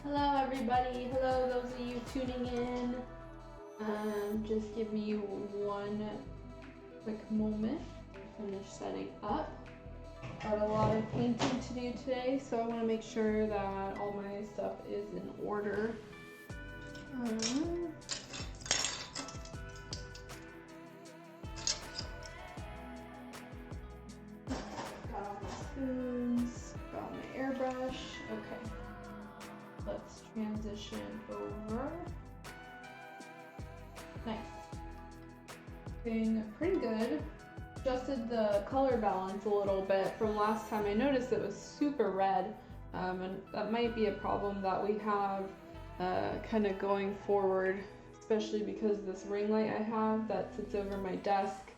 Hello everybody, hello those of you tuning in. Just give me one quick moment to finish setting up. Got a lot of painting to do today, so I want to make sure that all my stuff is in order. Got all my spoons, got my airbrush. Okay. Let's transition over. Nice. Looking pretty good. Adjusted the color balance a little bit from last time. I noticed it was super red, and that might be a problem that we have kind of going forward, especially because this ring light I have that sits over my desk,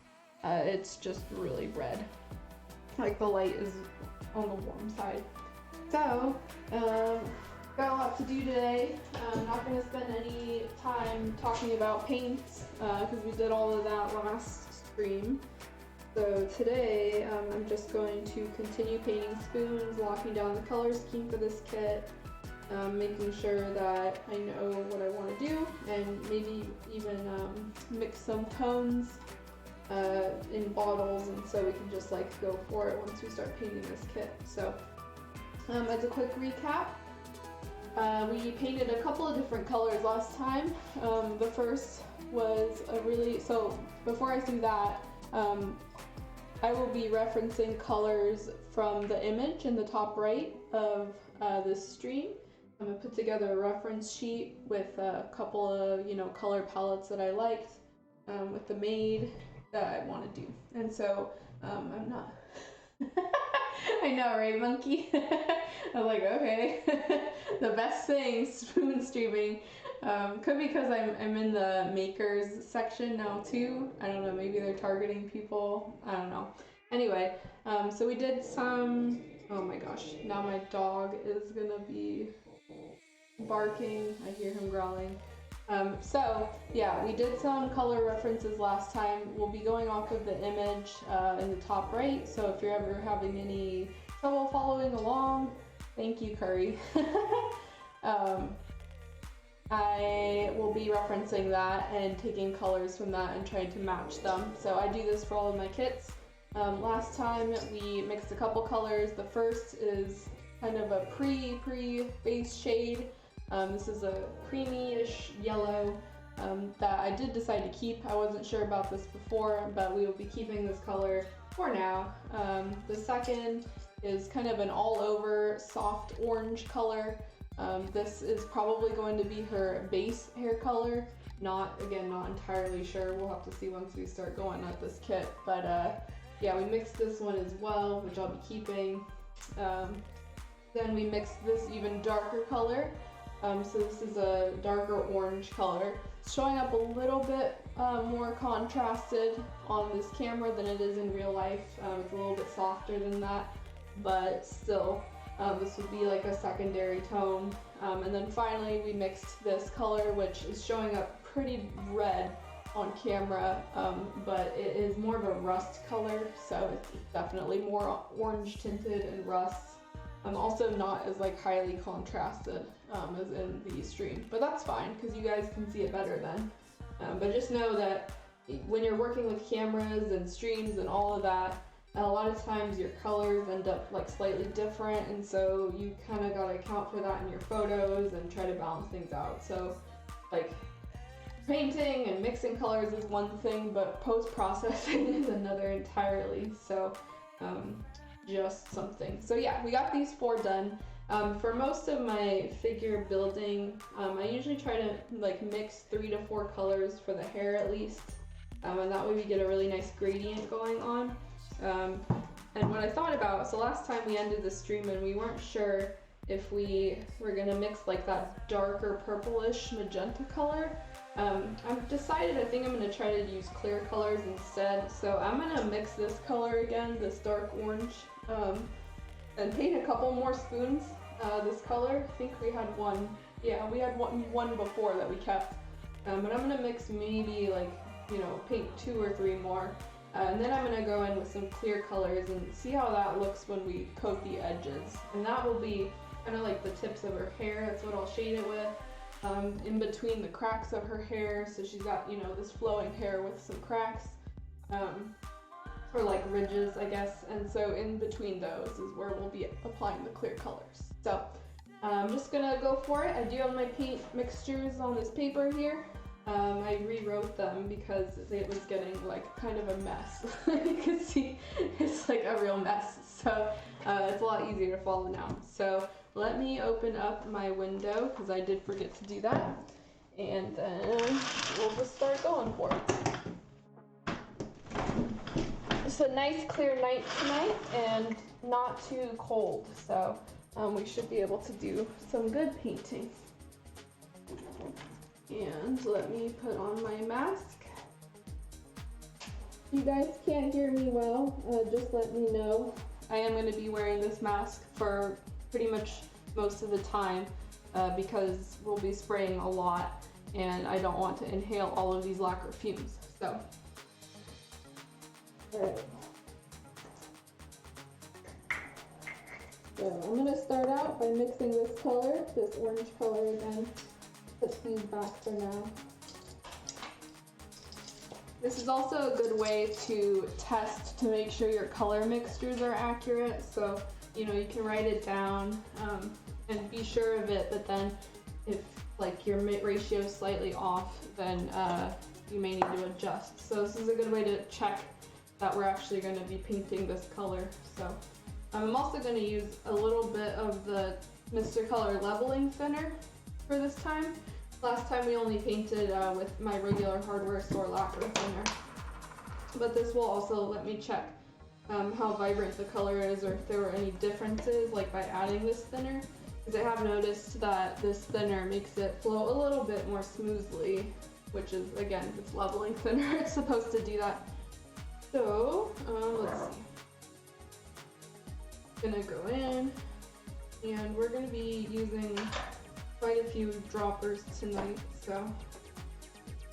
it's just really red. Like the light is on the warm side. So, got a lot to do today. I'm not going to spend any time talking about paints because we did all of that last stream. So today I'm just going to continue painting spoons, locking down the color scheme for this kit, making sure that I know what I want to do, and maybe even mix some tones in bottles, and so we can just like go for it once we start painting this kit. So as a quick recap, we painted a couple of different colors last time. The first was so before I do that, I will be referencing colors from the image in the top right of this stream. I'm gonna put together a reference sheet with a couple of, color palettes that I liked with the Maid that I want to do. And so I'm not I know, right, monkey? I was like, okay. The best thing, spoon streaming. Could be because I'm in the makers section now too. I don't know, maybe they're targeting people. I don't know. Anyway, so we did some, oh my gosh, now my dog is gonna be barking. I hear him growling. So yeah, we did some color references last time. We'll be going off of the image in the top right, so if you're ever having any trouble following along, thank you, Curry. I will be referencing that and taking colors from that and trying to match them. So I do this for all of my kits. Last time we mixed a couple colors. The first is kind of a pre-base shade. This is a creamy-ish yellow that I did decide to keep. I wasn't sure about this before, but we will be keeping this color for now. The second is kind of an all-over soft orange color. This is probably going to be her base hair color. Not entirely sure. We'll have to see once we start going at this kit. But yeah, we mixed this one as well, which I'll be keeping. Then we mixed this even darker color. So this is a darker orange color. It's showing up a little bit more contrasted on this camera than it is in real life. It's a little bit softer than that, but still, this would be like a secondary tone. And then finally we mixed this color, which is showing up pretty red on camera, but it is more of a rust color, so it's definitely more orange tinted and rust. Also not as like highly contrasted as in the stream, but that's fine because you guys can see it better then. But just know that when you're working with cameras and streams and all of that, a lot of times your colors end up like slightly different, and so you kind of got to account for that in your photos and try to balance things out. So like painting and mixing colors is one thing, but post-processing is another entirely. So just something. So yeah, we got these 4 done. For most of my figure building, I usually try to like mix 3 to 4 colors for the hair at least, and that way we get a really nice gradient going on. And what I thought about, so last time we ended the stream and we weren't sure if we were gonna mix like that darker purplish magenta color. I've decided I think I'm gonna try to use clear colors instead. So I'm gonna mix this color again, this dark orange, and paint a couple more spoons this color. I think we had one. Yeah, we had one before that we kept. But I'm gonna mix maybe like, paint 2 or 3 more. And then I'm going to go in with some clear colors and see how that looks when we coat the edges. And that will be kind of like the tips of her hair. That's what I'll shade it with. In between the cracks of her hair, so she's got, you know, this flowing hair with some cracks, or like ridges, I guess. And so in between those is where we'll be applying the clear colors. So I'm just gonna go for it. I do have my paint mixtures on this paper here. I rewrote them because it was getting like kind of a mess. You can see it's like a real mess. So it's a lot easier to follow now. So let me open up my window because I did forget to do that. And then we'll just start going for it. It's a nice clear night tonight and not too cold. So we should be able to do some good painting. And let me put on my mask. If you guys can't hear me well, just let me know. I am going to be wearing this mask for pretty much most of the time because we'll be spraying a lot and I don't want to inhale all of these lacquer fumes. So, alright. So I'm going to start out by mixing this color, this orange color again. Put these back for now. This is also a good way to test to make sure your color mixtures are accurate. So, you know, you can write it down and be sure of it, but then if like your ratio is slightly off, then you may need to adjust. So this is a good way to check that we're actually going to be painting this color. So I'm also going to use a little bit of the Mr. Color leveling thinner for this time. Last time we only painted with my regular hardware store lacquer thinner. But this will also let me check how vibrant the color is or if there were any differences like by adding this thinner. Because I have noticed that this thinner makes it flow a little bit more smoothly, which is, again, it's leveling thinner. It's supposed to do that. So, let's see. Gonna go in and we're gonna be using quite a few droppers tonight, so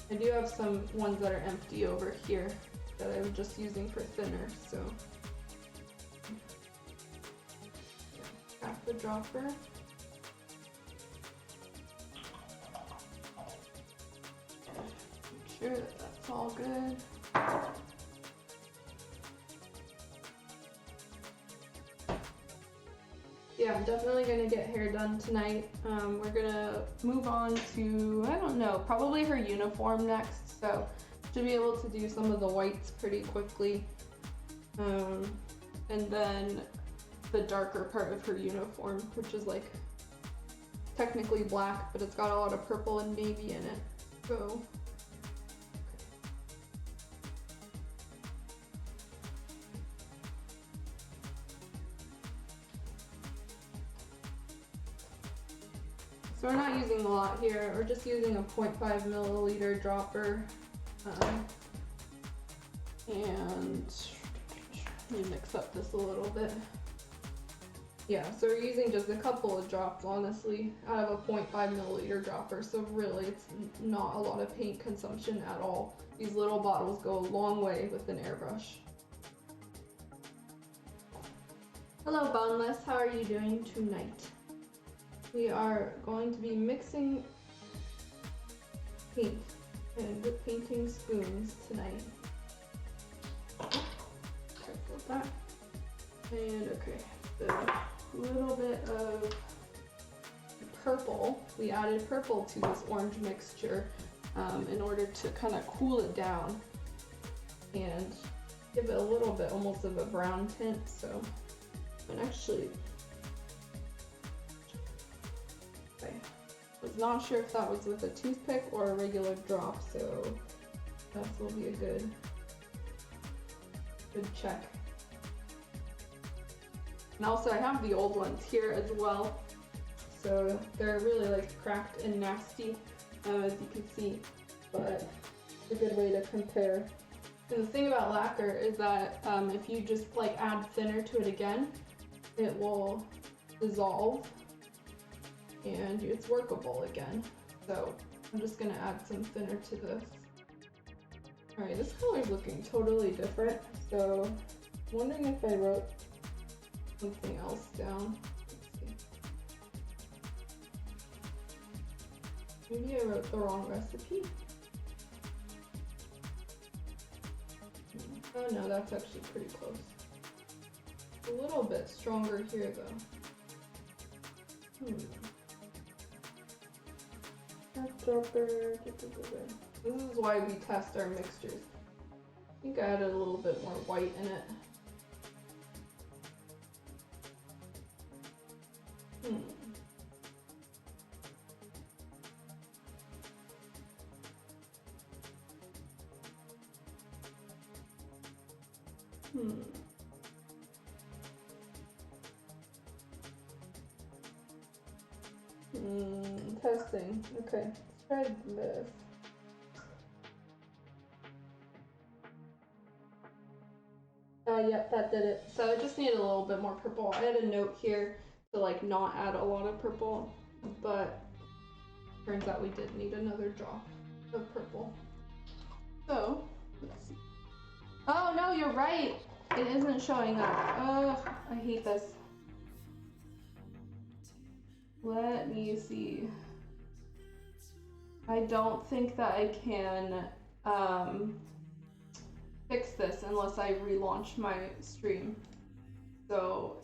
I do have some ones that are empty over here that I'm just using for thinner, so half the dropper. Make sure that that's all good. Yeah, I'm definitely gonna get hair done tonight. We're gonna move on to, I don't know, probably her uniform next. So should be able to do some of the whites pretty quickly. And then the darker part of her uniform, which is like technically black, but it's got a lot of purple and navy in it. So we're not using a lot here, we're just using a 0.5 milliliter dropper. And let me mix up this a little bit. Yeah, so we're using just a couple of drops, honestly, out of a 0.5 milliliter dropper, so really it's not a lot of paint consumption at all. These little bottles go a long way with an airbrush. Hello Boneless, how are you doing tonight? We are going to be mixing paint and with painting spoons tonight. Careful with that. And okay, the little bit of purple, we added purple to this orange mixture in order to kind of cool it down and give it a little bit almost of a brown tint. So, and actually, I was not sure if that was with a toothpick or a regular drop, so that will be a good check. And also I have the old ones here as well, so they're really like cracked and nasty, as you can see, but it's a good way to compare. And the thing about lacquer is that if you just like add thinner to it again, it will dissolve and it's workable again. So I'm just gonna add some thinner to this. Alright, this color is looking totally different, so I'm wondering if I wrote something else down. Let's see. Maybe I wrote the wrong recipe. Oh no, that's actually pretty close. A little bit stronger here though. This is why we test our mixtures. I think I added a little bit more white in it. Testing. Okay, let's try this. Yep, that did it. So I just needed a little bit more purple. I had a note here to like not add a lot of purple, but turns out we did need another drop of purple. So, let's see. Oh no, you're right! It isn't showing up. Oh, I hate this. Let me see. I don't think that I can fix this unless I relaunch my stream. So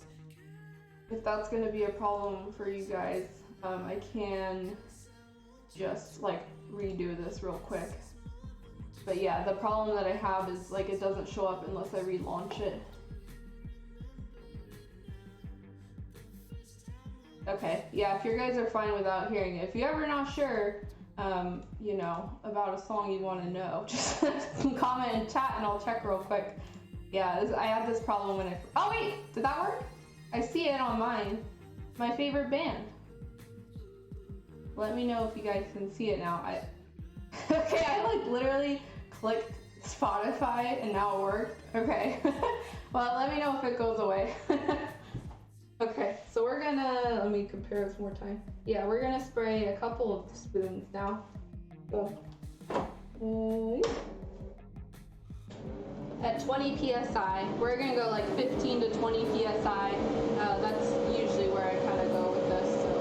if that's gonna be a problem for you guys, I can just like redo this real quick. But yeah, the problem that I have is like it doesn't show up unless I relaunch it. Okay, yeah, if you guys are fine without hearing it. If you're ever not sure, you know, about a song you want to know, just comment in chat and I'll check real quick. Yeah, I had this problem when oh wait, did that work? I see it on mine. My favorite band. Let me know if you guys can see it now. Okay, I like literally clicked Spotify and now it worked. Okay, well let me know if it goes away. Okay, so we're gonna, let me compare this more time. Yeah, we're gonna spray a couple of spoons now. So, at 20 psi, we're gonna go like 15 to 20 psi. That's usually where I kind of go with this. So.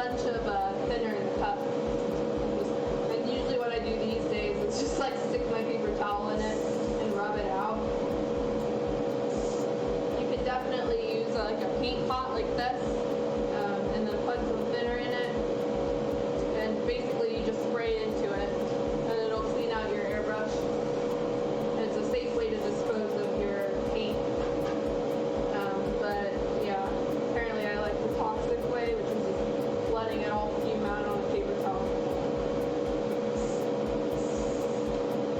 bunch of thinner in the cup. And usually what I do these days is just like stick my paper towel in it and rub it out. You could definitely use like a paint pot like this, and then put some thinner in it. And basically you just spray into it and it'll clean out your airbrush. And it's a safe way to dispose of your paint. But yeah, apparently I like the toxic way, which is just letting it all fume out on a paper towel.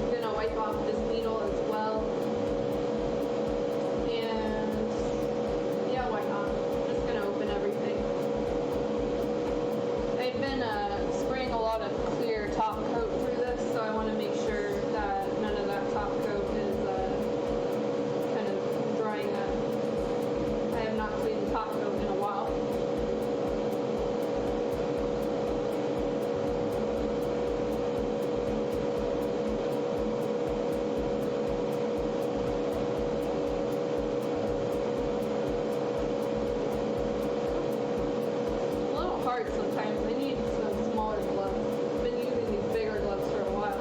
I'm gonna wipe off this needle as well. And yeah, why not? I'm just gonna open everything. I've been spraying a lot of clear top coat through this, so I want to make sure that none of that top coat is kind of drying up. I have not cleaned the top coat in a while. A little hard sometimes. I need some smaller gloves. I've been using these bigger gloves for a while.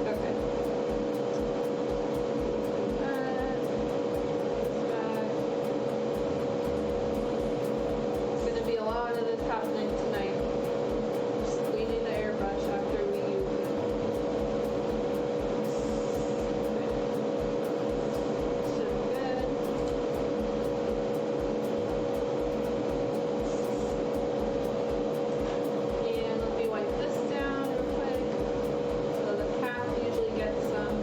Okay. It's gonna be a lot of this happening tonight. Just cleaning the airbrush after we use it. Should be good. And let me wipe this down real quick. So the cap usually gets some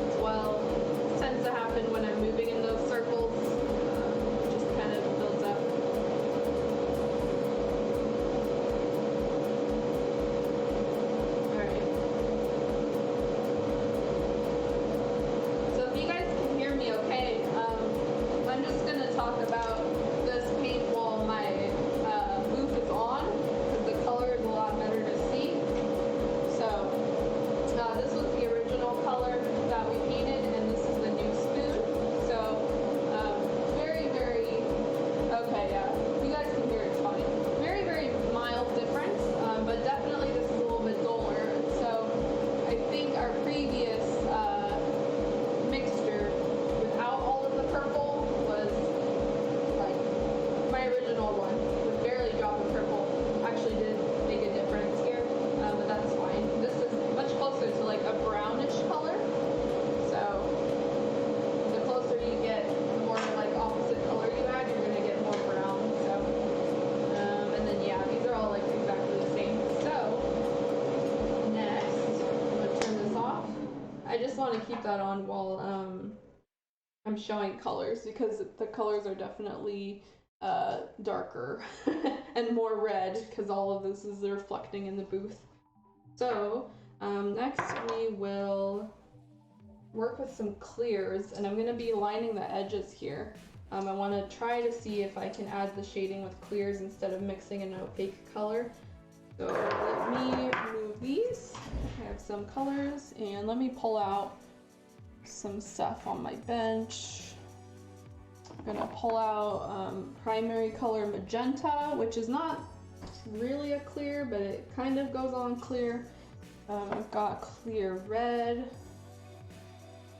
as well. This tends to happen when I'm moving in those circles. It just kind of builds up. Alright. So if you guys can hear me okay, I'm just going to talk about this paint while my booth is on, because the color is a lot better to see. So this was the original color that we painted, and this is the new spoon. So very, very, okay, yeah, you guys can hear it's fine. Very, very mild difference, but definitely this is a little bit duller. So I think our previous mixture without all of the purple was like my original one with barely a drop of purple actually did make a difference here, but that's fine. This is much closer to like a brownish color, so the closer you get, the more like opposite color you add, you're gonna get more brown. So and then yeah, these are all like exactly the same. So next, I'm gonna turn this off. I just want to keep that on while I'm showing colors, because the colors are definitely darker and more red, because all of this is reflecting in the booth. So next we will work with some clears, and I'm going to be lining the edges here. I want to try to see if I can add the shading with clears instead of mixing an opaque color. So let me move these. I have some colors, and let me pull out some stuff on my bench. I'm gonna pull out primary color magenta, which is not really a clear, but it kind of goes on clear. I've got clear red.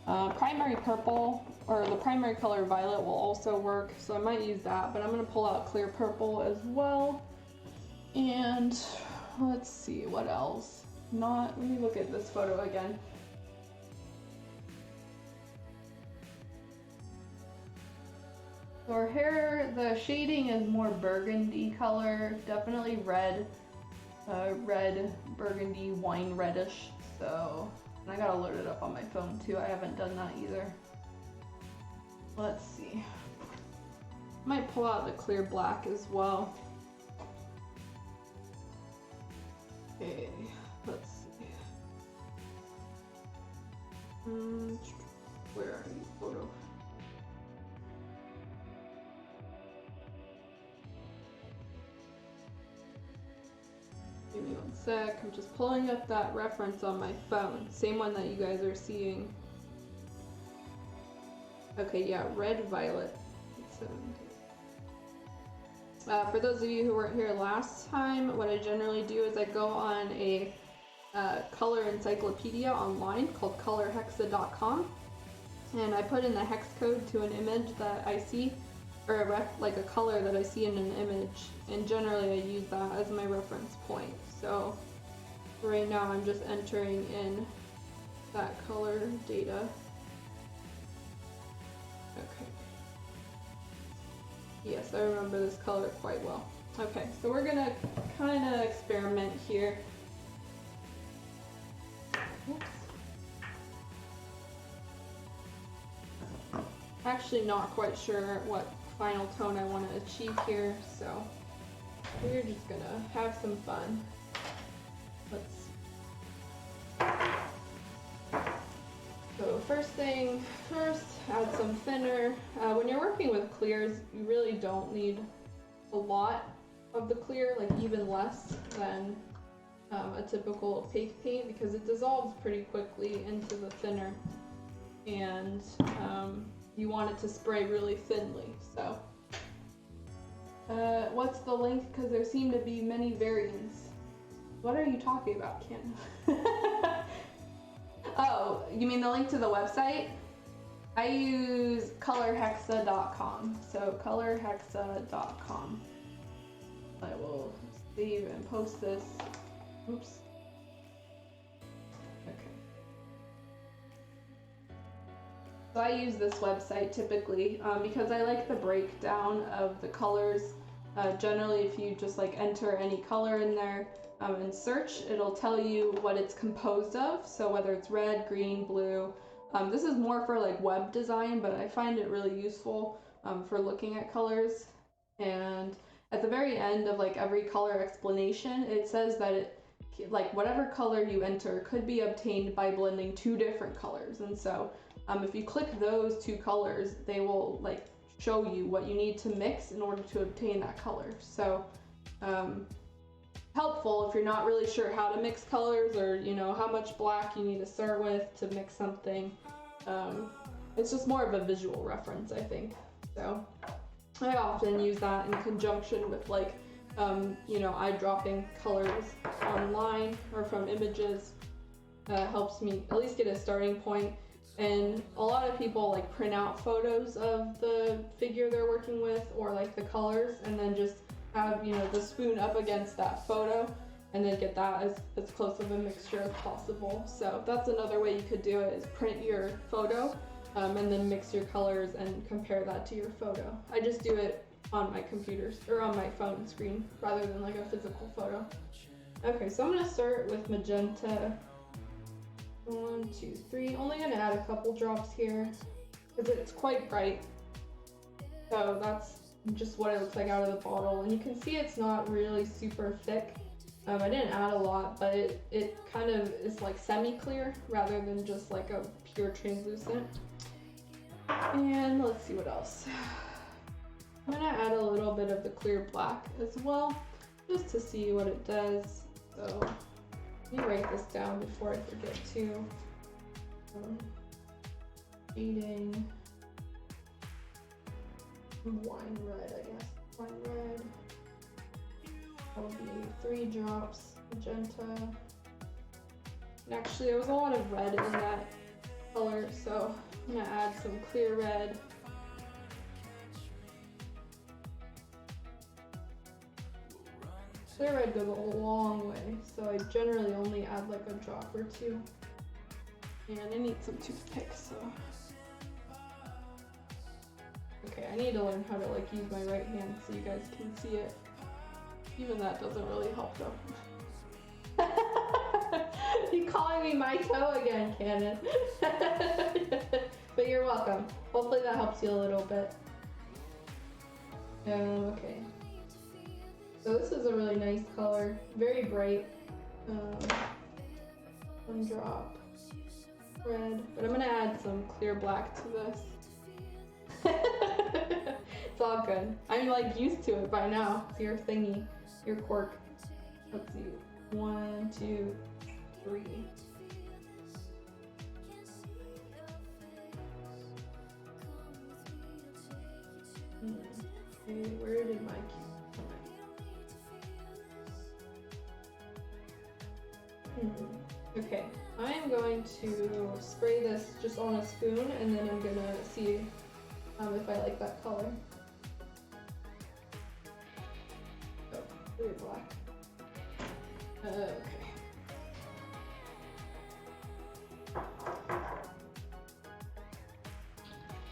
Primary purple, or the primary color violet will also work, so I might use that, but I'm gonna pull out clear purple as well. And let's see what else. Let me look at this photo again. So our hair, the shading is more burgundy color, definitely red, burgundy, wine reddish. So, and I gotta load it up on my phone too. I haven't done that either. Let's see. Might pull out the clear black as well. Okay, let's see. Where are you, photo? Give me one sec. I'm just pulling up that reference on my phone. Same one that you guys are seeing. Okay, yeah, red violet. For those of you who weren't here last time, what I generally do is I go on a color encyclopedia online called colorhexa.com, and I put in the hex code to an image that I see, or like a color that I see in an image, and generally I use that as my reference point. So right now I'm just entering in that color data. Okay. Yes, I remember this color quite well. Okay, so we're gonna kind of experiment here. Oops. Actually not quite sure what final tone I want to achieve here, so we're just gonna have some fun. So first thing first, add some thinner. When you're working with clears, you really don't need a lot of the clear, like even less than a typical opaque paint, because it dissolves pretty quickly into the thinner, and you want it to spray really thinly. So what's the link? Because there seem to be many variants. What are you talking about, Ken? Oh, you mean the link to the website? I use colorhexa.com. So colorhexa.com. I will save and post this. Oops. Okay. So I use this website typically because I like the breakdown of the colors. Generally, if you just like enter any color in there and search, it'll tell you what it's composed of. So whether it's red, green, blue. This is more for like web design, but I find it really useful for looking at colors. And at the very end of like every color explanation, it says that it, like whatever color you enter could be obtained by blending two different colors. And so if you click those two colors, they will like show you what you need to mix in order to obtain that color. So helpful if you're not really sure how to mix colors, or you know how much black you need to start with to mix something. It's just more of a visual reference, I think. So I often use that in conjunction with like you know, eyedropping colors online or from images. Helps me at least get a starting point. And a lot of people like print out photos of the figure they're working with, or like the colors, and then just have, you know, the spoon up against that photo and then get that as close of a mixture as possible. So that's another way you could do it, is print your photo and then mix your colors and compare that to your photo. I just do it on my computer or on my phone screen rather than like a physical photo. Okay, so I'm gonna start with magenta. 1, 2, 3. Only gonna add a couple drops here because it's quite bright. So that's just what it looks like out of the bottle, and you can see it's not really super thick. I didn't add a lot, but it kind of is like semi-clear rather than just like a pure translucent. And let's see what else. I'm gonna add a little bit of the clear black as well, just to see what it does. So let me write this down before I forget to. Shading wine red, I guess. Wine red. That will be 3 drops magenta. And actually, there was a lot of red in that color, so I'm gonna add some clear red. Clear red goes a long way, so I generally only add like a drop or 2. And I need some toothpicks, so. Okay, I need to learn how to like use my right hand so you guys can see it. Even that doesn't really help though. You calling me my toe again, Cannon. But you're welcome. Hopefully that helps you a little bit. Okay. So this is a really nice color, very bright. 1 drop red, but I'm gonna add some clear black to this. It's all good. I'm like used to it by now. It's your thingy, your quirk. Let's see. 1, 2, 3. Okay, where did my Okay, I am going to spray this just on a spoon, and then I'm gonna see if I like that color. Oh, very black. Okay.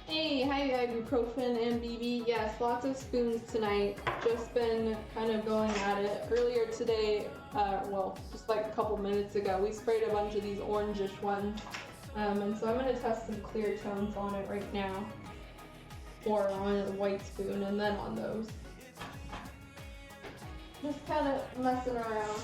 Hey, hi ibuprofen and BB. Yes, lots of spoons tonight. Just been kind of going at it. Earlier today, well, just like a couple minutes ago, we sprayed a bunch of these orangish ones. And so I'm going to test some clear tones on it right now. Or on a white spoon and then on those. Just kind of messing around.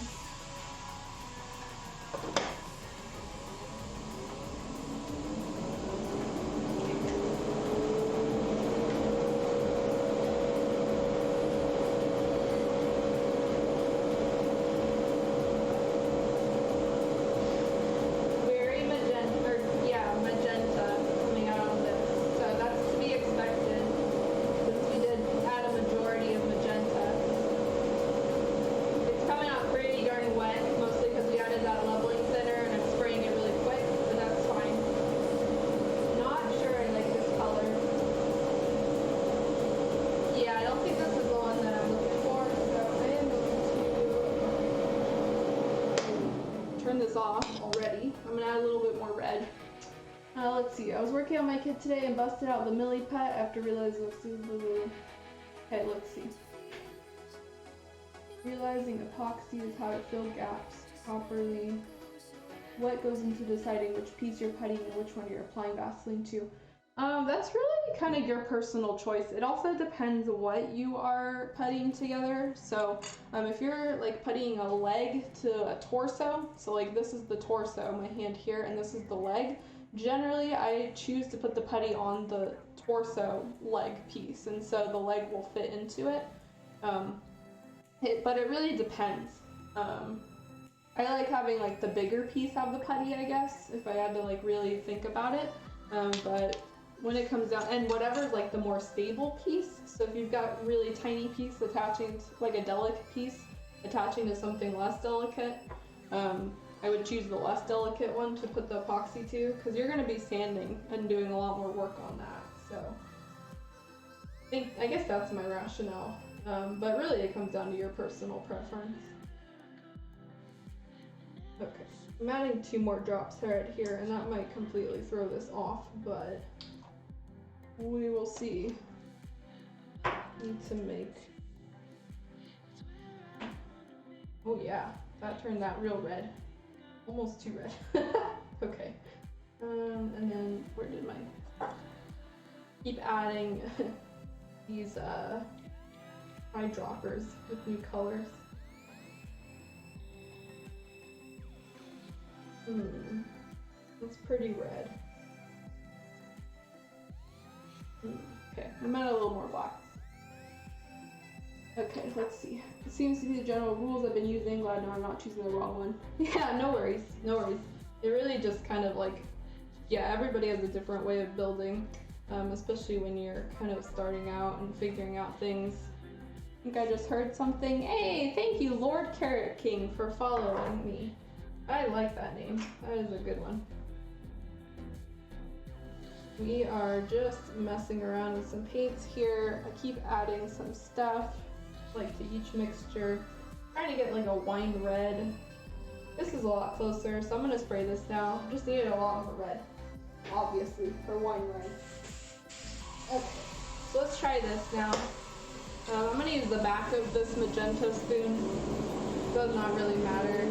This off already. I'm gonna add a little bit more red. Let's see. I was working on my kit today and busted out the Millie pet after realizing. Okay, let's see. Realizing epoxy is how to fill gaps properly. What goes into deciding which piece you're putting and which one you're applying Vaseline to? That's really kind of your personal choice. It also depends what you are putting together. So if you're like putting a leg to a torso, so like this is the torso, my hand here, and this is the leg, generally I choose to put the putty on the torso leg piece, and so the leg will fit into it. But it really depends. I like having like the bigger piece have the putty, I guess, if I had to like really think about it. But when it comes down, and whatever's like the more stable piece, so if you've got really tiny piece attaching to, like a delicate piece attaching to something less delicate, I would choose the less delicate one to put the epoxy to, because you're going to be sanding and doing a lot more work on that. So I guess that's my rationale, but really it comes down to your personal preference. Okay, I'm adding 2 more drops right here, and that might completely throw this off, but we will see. Need to make. Oh yeah, that turned that real red. Almost too red. Okay. And then where did my keep adding these eyedroppers with new colors. That's pretty red. Okay, I'm gonna add a little more black. Okay, let's see. It seems to be the general rules I've been using. Glad now I'm not choosing the wrong one. Yeah, no worries, no worries. It really just kind of like, yeah, everybody has a different way of building, especially when you're kind of starting out and figuring out things. I think I just heard something. Hey, thank you, Lord Carrot King, for following me. I like that name. That is a good one. We are just messing around with some paints here. I keep adding some stuff, like to each mixture. Trying to get like a wine red. This is a lot closer, so I'm gonna spray this now. Just needed a lot more red, obviously, for wine red. Okay, so let's try this now. I'm gonna use the back of this magenta spoon. Does not really matter.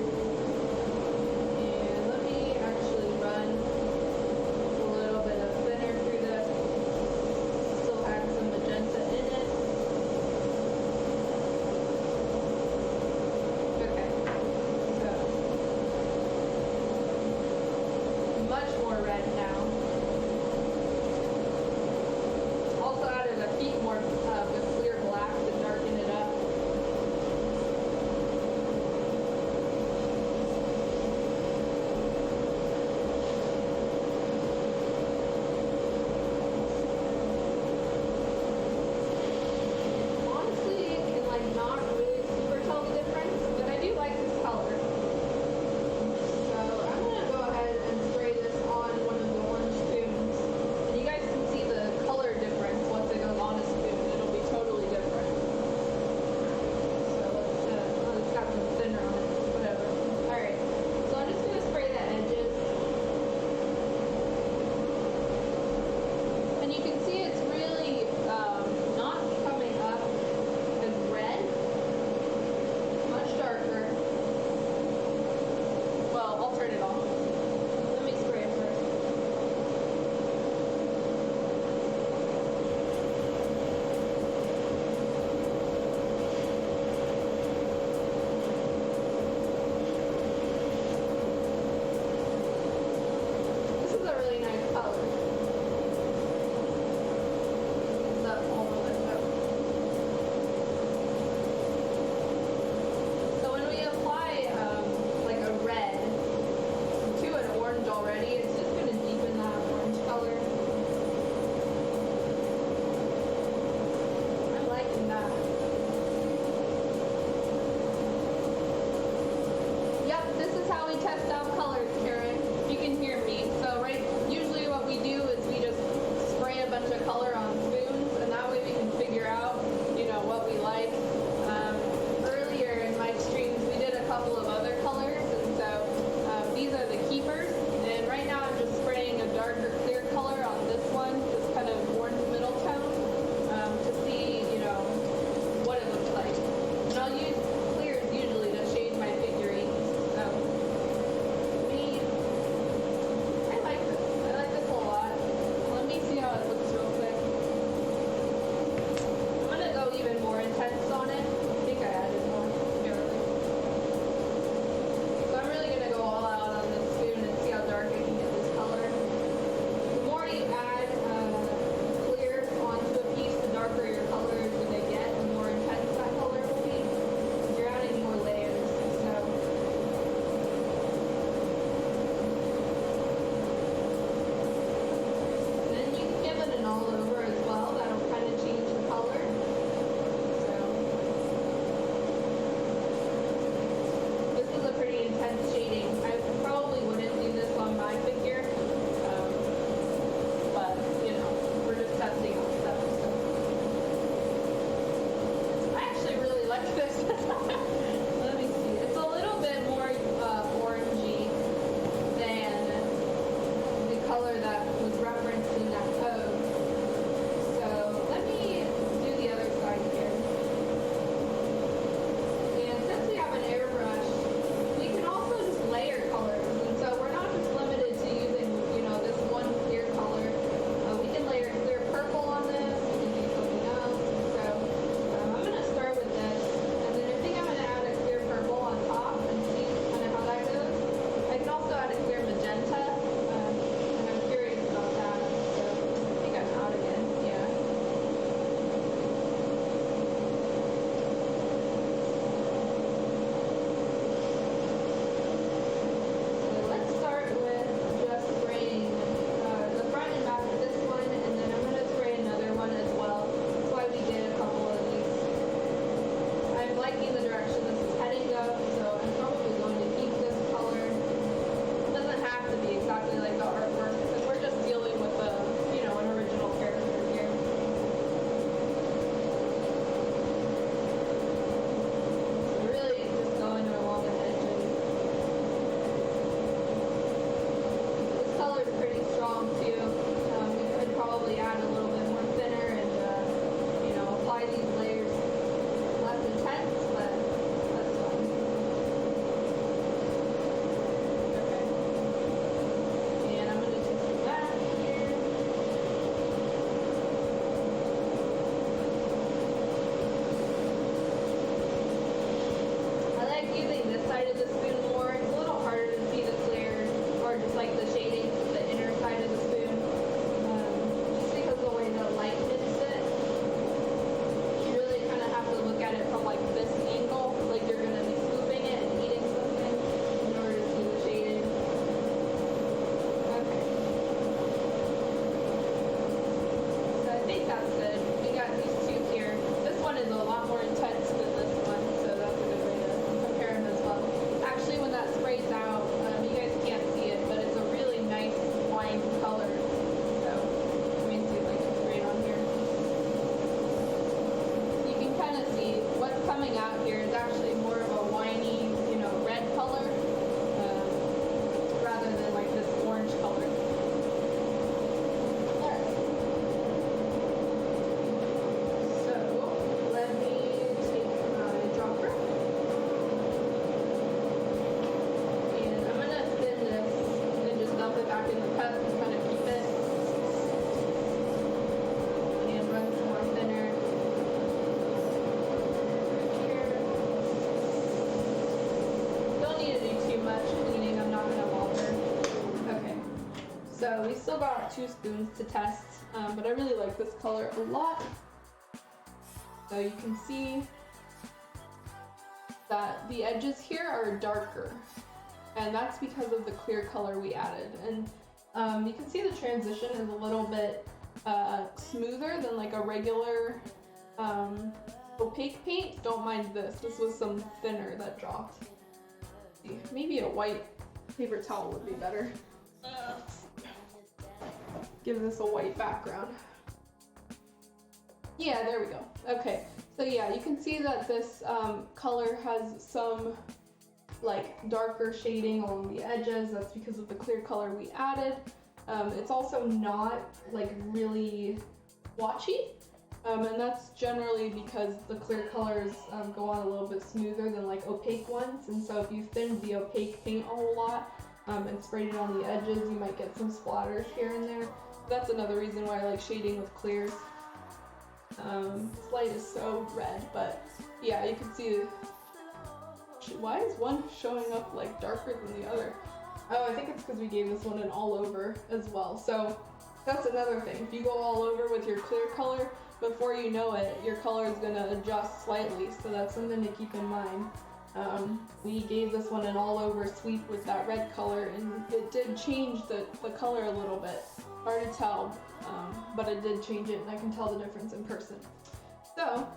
liking the direction this is heading though, so I'm probably going to keep this color. It doesn't have to be exactly like the artwork because we're just dealing with a, you know, an original character here. So really just going along the edges. This color is pretty strong too. We could probably add a little bit more thinner and you know, apply these layers less intense, but that's fine. Okay. And I'm going to take some back here. I like using this side of the spoon more. It's a little harder to see the clear, or just like the shading of the inner side of the spoon. Just because of the way the light hits it. You really kind of have to look at it from like this angle, like you're going to be scooping it and eating something in order to see the shading. Okay. So I think that's good. We got these two here. This one is a lot more intense than this one, so that's a good way to compare them as well. Actually, when that sprays out, you guys can't see it, but it's a really nice wine color. So let me see if I can spray it on here. You can kind of see what's coming out here is actually more of a winey, you know, red color, rather than like this orange color. Alright. So let me take my dropper. And I'm going to thin this and just dump it back in the cup and kind of keep it. And run some more thinner here. Don't need to do too much cleaning, I'm not going to bother. Okay, so we still got 2 spoons to test, but I really like this color a lot. So you can see that the edges here are darker, and that's because of the clear color we added. And you can see the transition is a little bit smoother than like a regular opaque paint. Don't mind this. This was some thinner that dropped. Maybe a white paper towel would be better. Give this a white background. Yeah, there we go. Okay, so yeah, you can see that this color has some like darker shading along the edges. That's because of the clear color we added. It's also not like really splotchy, and that's generally because the clear colors go on a little bit smoother than like opaque ones. And so if you thinned the opaque paint a whole lot and sprayed it on the edges, you might get some splatters here and there. That's another reason why I like shading with clears. This light is so red, but yeah, you can see. Why is one showing up like darker than the other? Oh, I think it's because we gave this one an all over as well. So that's another thing. If you go all over with your clear color, before you know it, your color is going to adjust slightly. So that's something to keep in mind. We gave this one an all over sweep with that red color, and it did change the color a little bit. Hard to tell, but it did change it, and I can tell the difference in person. So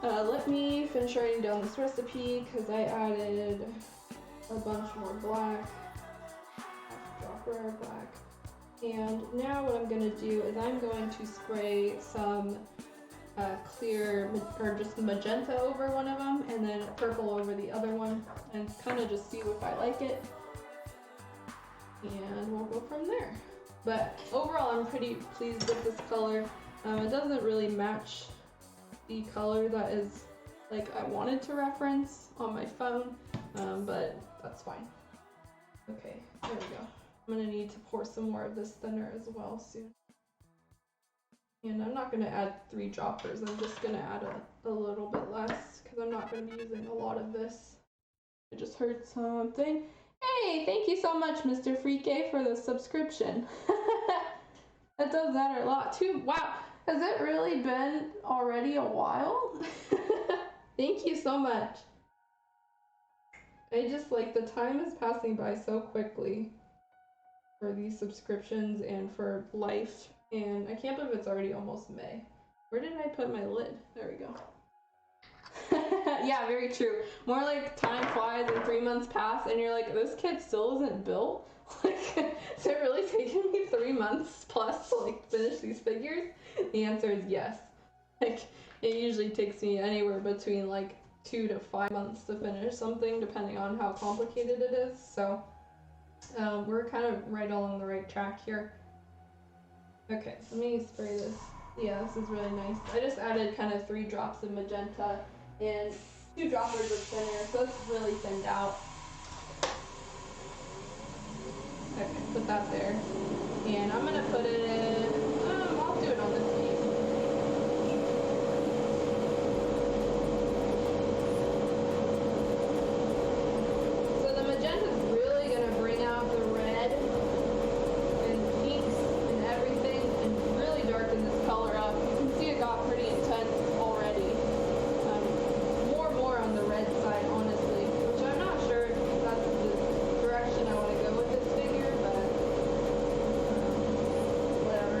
let me finish writing down this recipe because I added a bunch more black, dropper black. And now what I'm going to do is I'm going to spray some clear or just magenta over one of them, and then purple over the other one, and kind of just see if I like it, and we'll go from there. But overall, I'm pretty pleased with this color. It doesn't really match the color that is like I wanted to reference on my phone, but that's fine. Okay, there we go. I'm gonna need to pour some more of this thinner as well soon. And I'm not gonna add 3 droppers. I'm just gonna add a little bit less because I'm not gonna be using a lot of this. I just heard something. Hey, thank you so much, Mr. Freaky, for the subscription. That does matter a lot too. Wow, has it really been already a while? Thank you so much. I just like the time is passing by so quickly for these subscriptions and for life, and I can't believe it's already almost May. Where did I put my lid? There we go. Yeah, very true. More like time flies and 3 months pass and you're like, this kid still isn't built? Like, is it really taking me 3 months plus to like finish these figures? The answer is yes. Like, it usually takes me anywhere between like 2 to 5 months to finish something, depending on how complicated it is. So we're kind of right along the right track here. Okay, let me spray this. Yeah, this is really nice. I just added kind of 3 drops of magenta and 2 droppers of thinner, so it's really thinned out. Okay, put that there. And I'm gonna put it in, I'll do it on this piece. So the magenta is really gonna bring out the red and pinks and everything and really darken this color up. You can see it got pretty intense already. More on the red side, honestly, which I'm not sure if that's the direction I want to go with this figure, but whatever.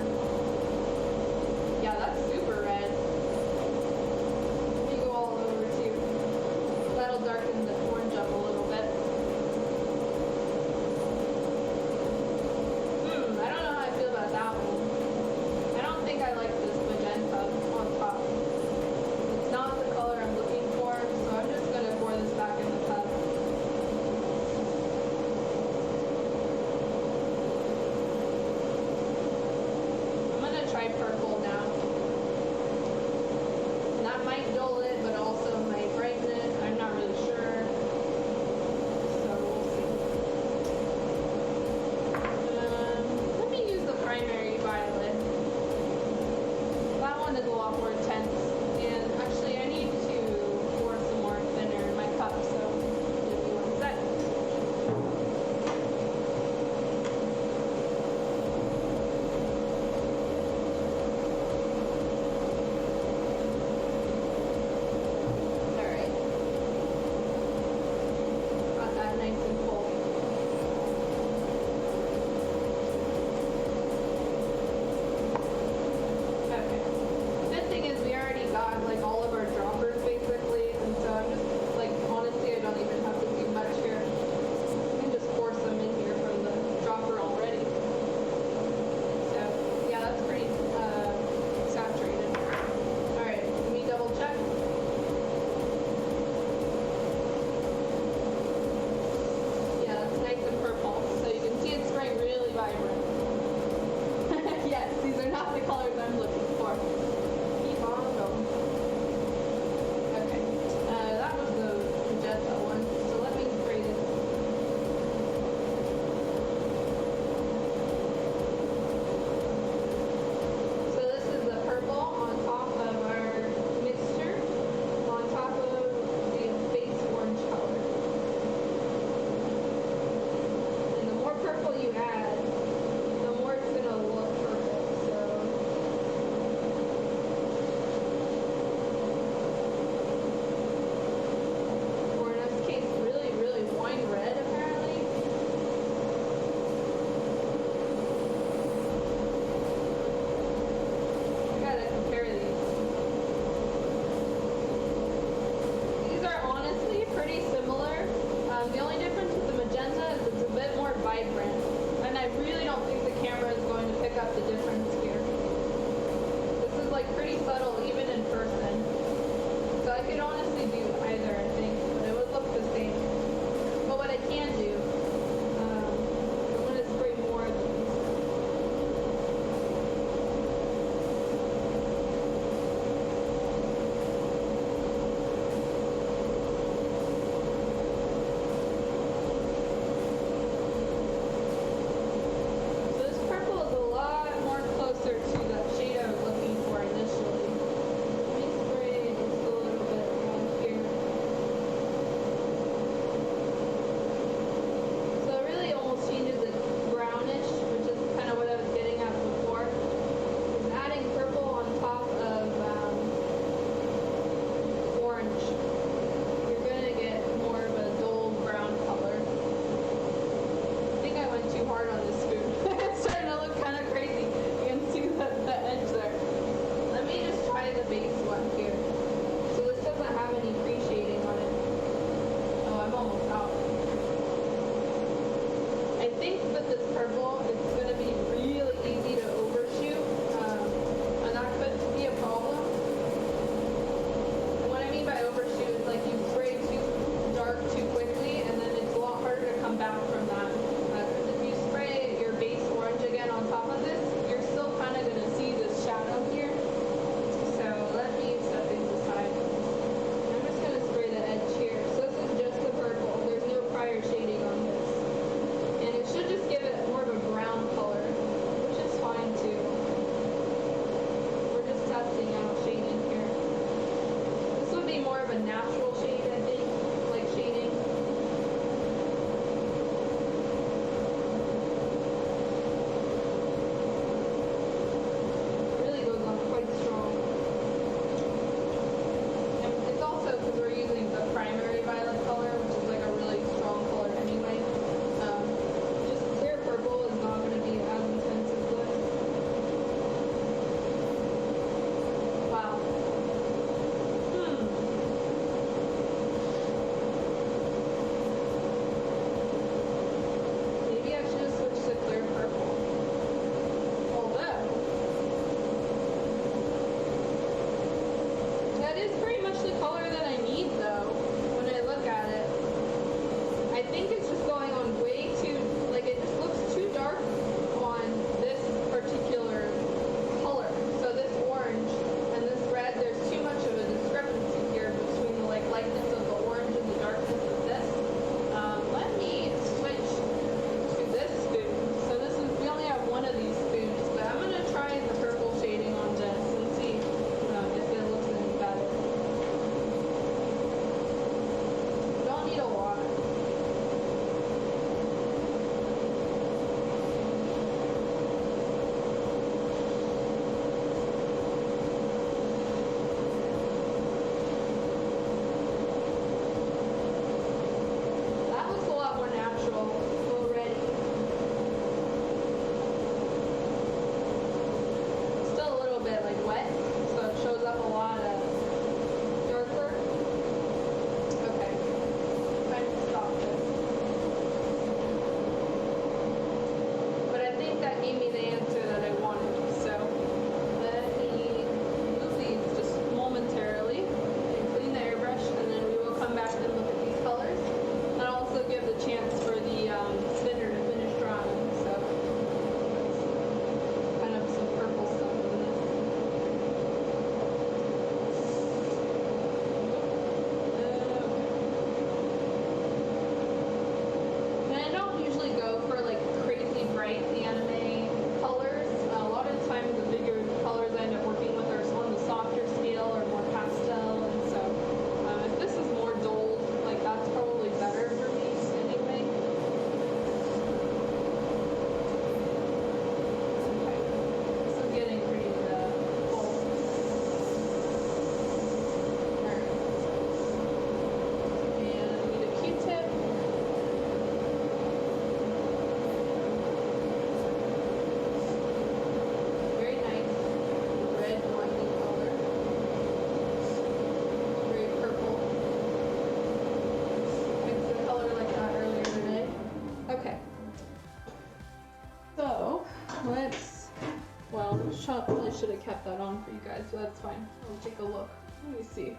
should have kept that on for you guys, so that's fine. I'll take a look. Let me see.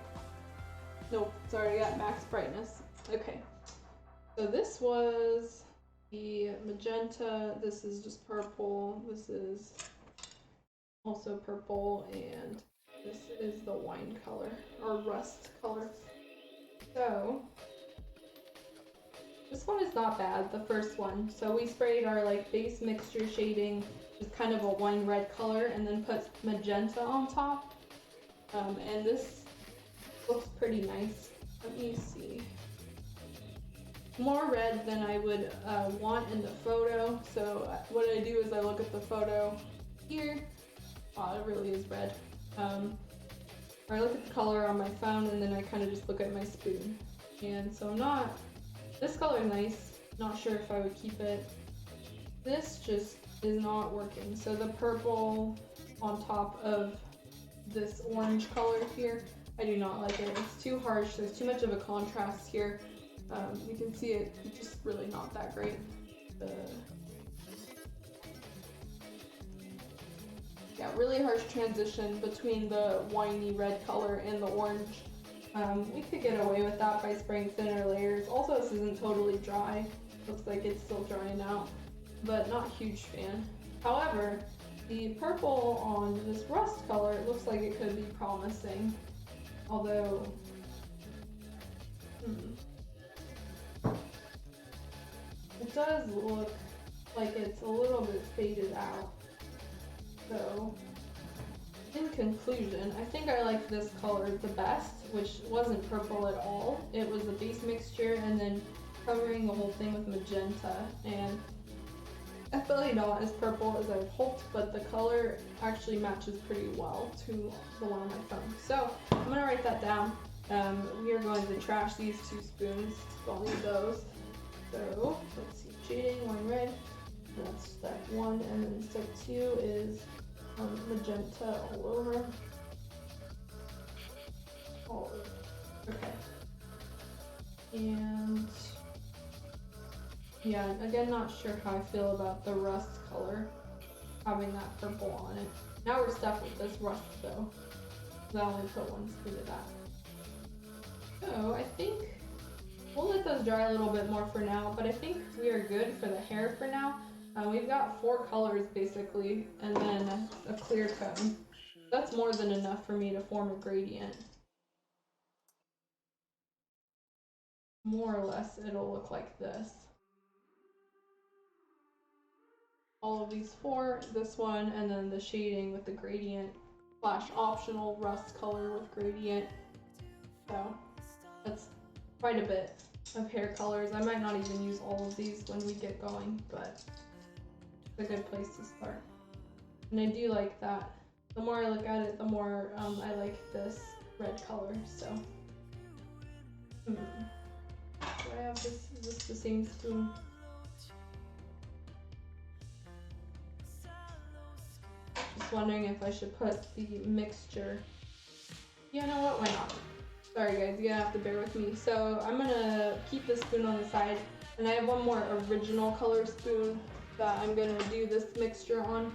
Nope, it's already at max brightness. Okay. So this was the magenta, this is just purple, this is also purple, and this is the wine color, or rust color. So, this one is not bad, the first one. So we sprayed our like base mixture shading, just kind of a wine red color, and then put magenta on top. And this looks pretty nice. Let me see. More red than I would want in the photo. So what I do is I look at the photo here. Wow, it really is red. Or I look at the color on my phone, and then I kind of just look at my spoon. And so this color is nice. Not sure if I would keep it. This just is not working. So the purple on top of this orange color here, I do not like it. It's too harsh. There's too much of a contrast here. You can see it's just really not that great. Yeah, really harsh transition between the winey red color and the orange. We could get away with that by spraying thinner layers. Also, this isn't totally dry. Looks like it's still drying out, but not a huge fan. However, the purple on this rust color, it looks like it could be promising. Although, it does look like it's a little bit faded out. So, in conclusion, I think I like this color the best, which wasn't purple at all. It was a base mixture and then covering the whole thing with magenta, and definitely not as purple as I would hoped, but the color actually matches pretty well to the one on my phone. So I'm gonna write that down. We are going to trash these 2 spoons. Don't need those. So let's see, shading, wine red. That's step 1, and then step 2 is magenta all over. Okay. And yeah, again, not sure how I feel about the rust color, having that purple on it. Now we're stuck with this rust though, because I only put 1 spoon of that. So I think we'll let those dry a little bit more for now, but I think we are good for the hair for now. We've got 4 colors basically, and then a clear tone. That's more than enough for me to form a gradient. More or less, it'll look like this. All of these 4, this one, and then the shading with the gradient / optional rust color with gradient. So that's quite a bit of hair colors. I might not even use all of these when we get going, but it's a good place to start. And I do like that. The more I look at it, the more I like this red color. So do I have this? Is this the same spoon? Just wondering if I should put the mixture. You know what? Why not? Sorry guys, you're gonna have to bear with me. So I'm gonna keep this spoon on the side, and I have one more original color spoon that I'm gonna do this mixture on,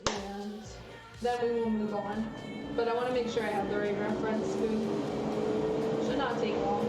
and then we will move on. But I want to make sure I have the right reference spoon. Should not take long.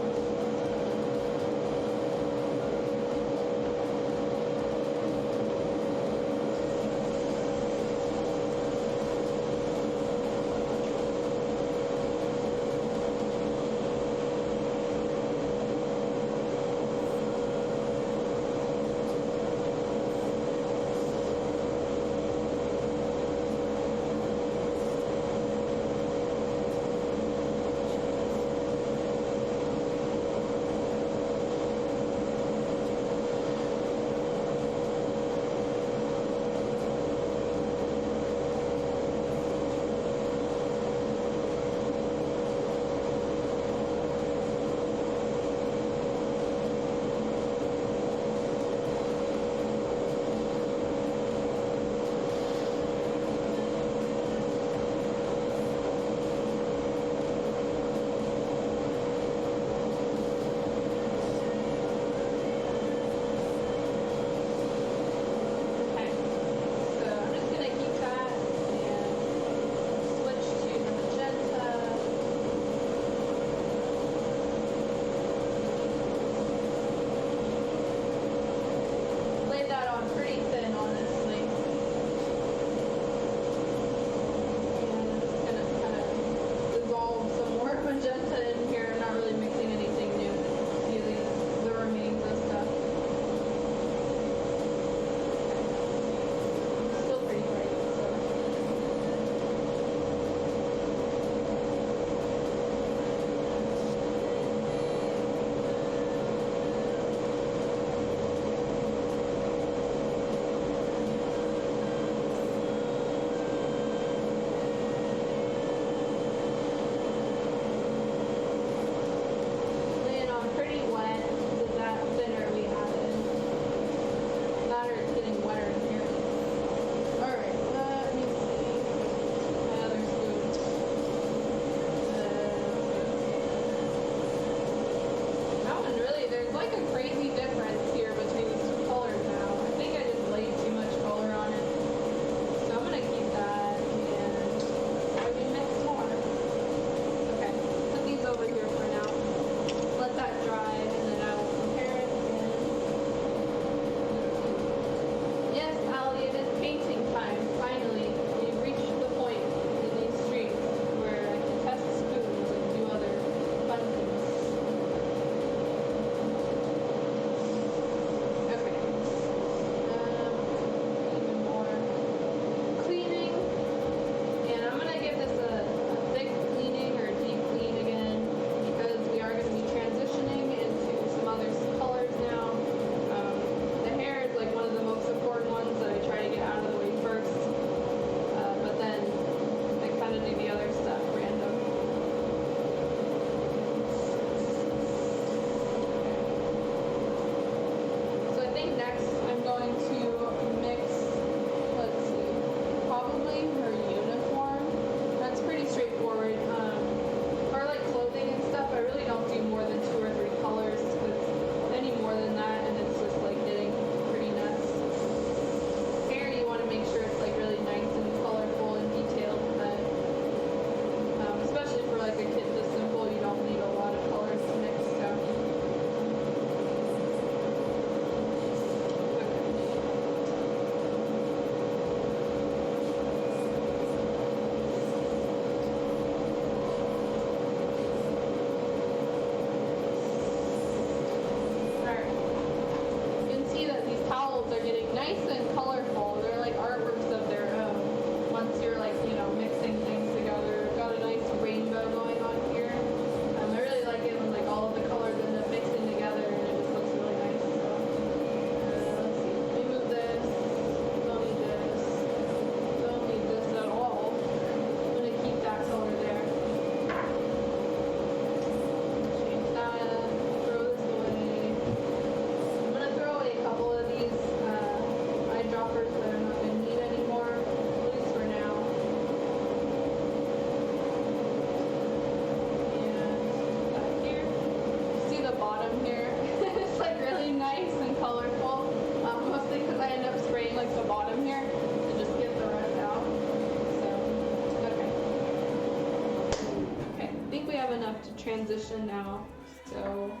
transition now. So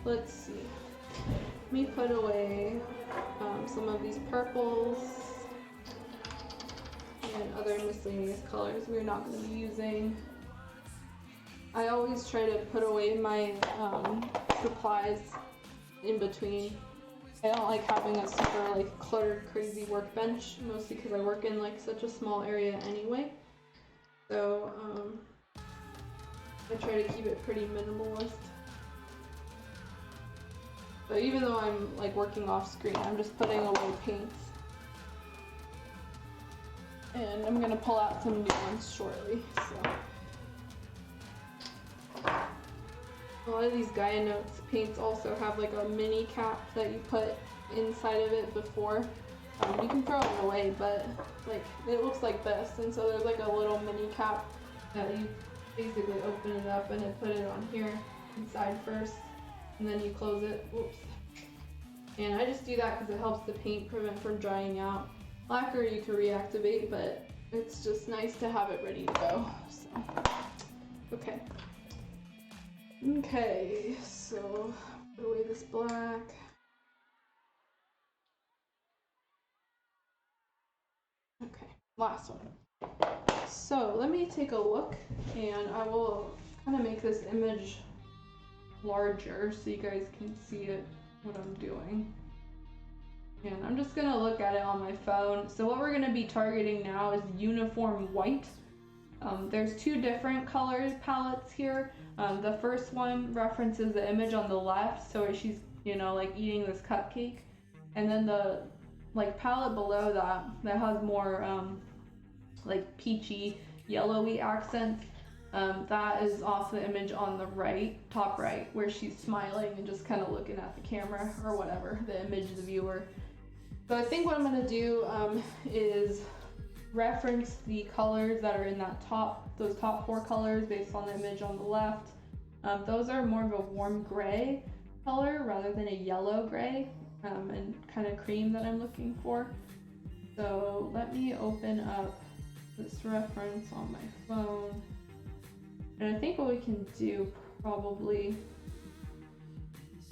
let's see. Let me put away some of these purples and other miscellaneous colors we're not going to be using. I always try to put away my supplies in between. I don't like having a super like cluttered, crazy workbench, mostly because I work in like such a small area anyway. So I try to keep it pretty minimalist. So even though I'm like working off screen, I'm just putting away paints. And I'm gonna pull out some new ones shortly. So a lot of these Gaia Notes paints also have like a mini cap that you put inside of it before. You can throw it away, but like it looks like this, and so there's like a little mini cap that you basically open it up and put it on here inside first, and then you close it. Whoops. And I just do that because it helps the paint prevent from drying out. Lacquer you can reactivate, but it's just nice to have it ready to go. So, okay. Okay, so put away this black. Okay, last one. So let me take a look, and I will kind of make this image larger so you guys can see it, what I'm doing. And I'm just gonna look at it on my phone. So what we're gonna be targeting now is uniform white. There's two different color palettes here. The first one references the image on the left, so she's, you know, like eating this cupcake. And then the like palette below that has more like peachy, yellowy accents. That is off the image on the right, top right, where she's smiling and just kind of looking at the camera or whatever, the image, the viewer. So I think what I'm gonna do is reference the colors that are in that those top four colors based on the image on the left. Those are more of a warm gray color rather than a yellow gray and kind of cream that I'm looking for. So let me open up this reference on my phone. And I think what we can do probably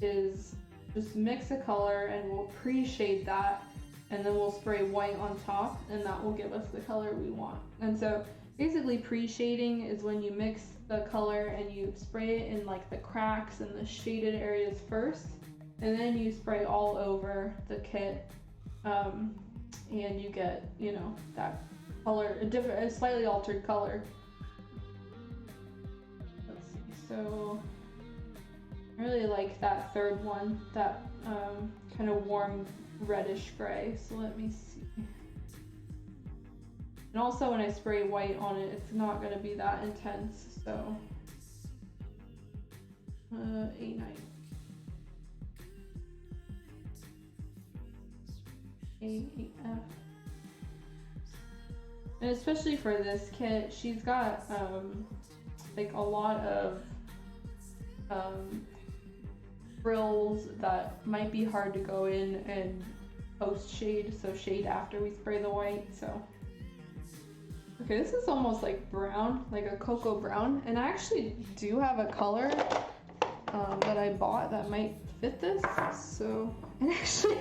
is just mix a color and we'll pre-shade that, and then we'll spray white on top, and that will give us the color we want. And so basically pre-shading is when you mix the color and you spray it in like the cracks and the shaded areas first, and then you spray all over the kit, and you get, you know, that color, a slightly altered color. Let's see, so I really like that third one, that kind of warm reddish gray, so let me see. And also when I spray white on it, it's not going to be that intense, so A9. A8F. And especially for this kit, she's got like a lot of frills that might be hard to go in and post shade, so shade after we spray the white. So okay, this is almost like brown, like a cocoa brown, and I actually do have a color that I bought that might fit this. So, and actually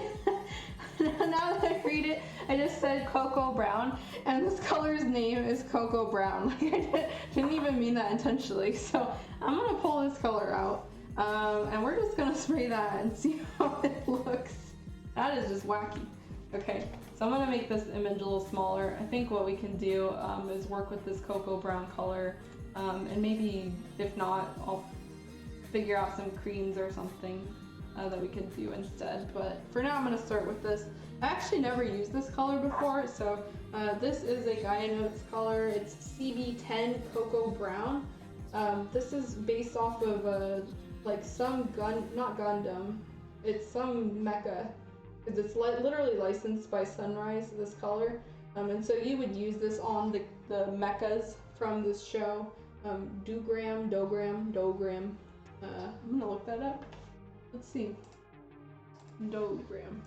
now that I read it, I just said cocoa brown, and this color's name is cocoa brown. Like I didn't even mean that intentionally. So I'm gonna pull this color out, and we're just gonna spray that and see how it looks. That is just wacky. Okay, so I'm gonna make this image a little smaller. I think what we can do is work with this cocoa brown color, and maybe if not, I'll figure out some creams or something that we can do instead. But for now, I'm gonna start with this. I actually never used this color before, so this is a Gaia Notes color. It's CB10 Cocoa Brown. This is based off of like some not Gundam, it's some mecha, because it's literally licensed by Sunrise, this color. And so you would use this on the mechas from this show. Dogram. I'm gonna look that up. Let's see. Dogram.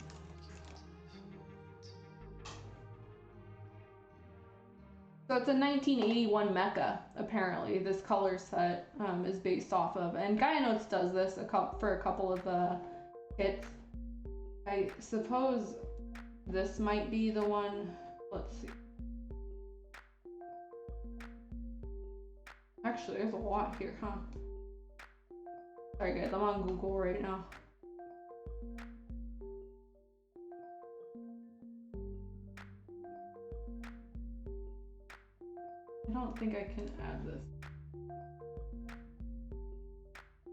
So it's a 1981 mecha, apparently, this color set is based off of. And Gaia Notes does this for a couple of kits. I suppose this might be the one. Let's see. Actually, there's a lot here, huh? Sorry guys, I'm on Google right now. I don't think I can add this.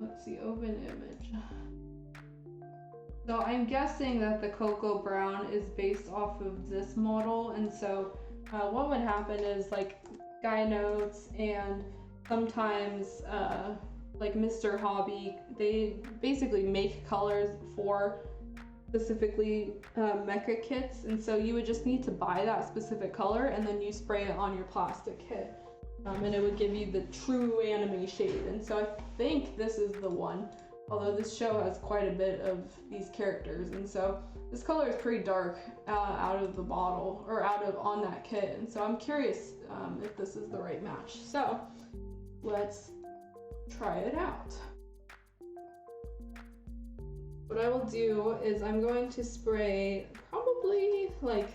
Let's see, open image. So I'm guessing that the cocoa brown is based off of this model, and so what would happen is like Gaia Notes and sometimes like Mr. Hobby, they basically make colors for specifically mecha kits, and so you would just need to buy that specific color and then you spray it on your plastic kit, and it would give you the true anime shade. And so I think this is the one, although this show has quite a bit of these characters, and so this color is pretty dark out of the bottle, or on that kit, and so I'm curious if this is the right match. So let's try it out. What I will do is I'm going to spray probably like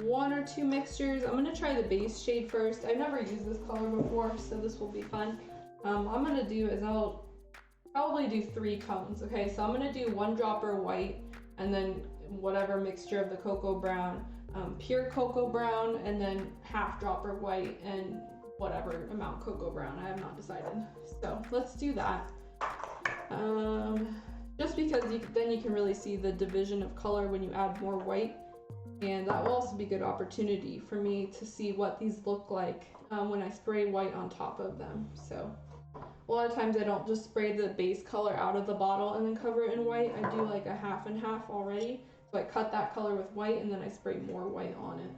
1 or 2 mixtures. I'm going to try the base shade first. I've never used this color before, so this will be fun. I'm going to do is I'll probably do 3 cones. Okay, so I'm going to do 1 dropper white, and then whatever mixture of the cocoa brown, pure cocoa brown, and then half dropper white, and whatever amount cocoa brown. I have not decided. So let's do that. Just because then you can really see the division of color when you add more white, and that will also be a good opportunity for me to see what these look like when I spray white on top of them. So a lot of times I don't just spray the base color out of the bottle and then cover it in white. I do like a half and half already. So I cut that color with white and then I spray more white on it.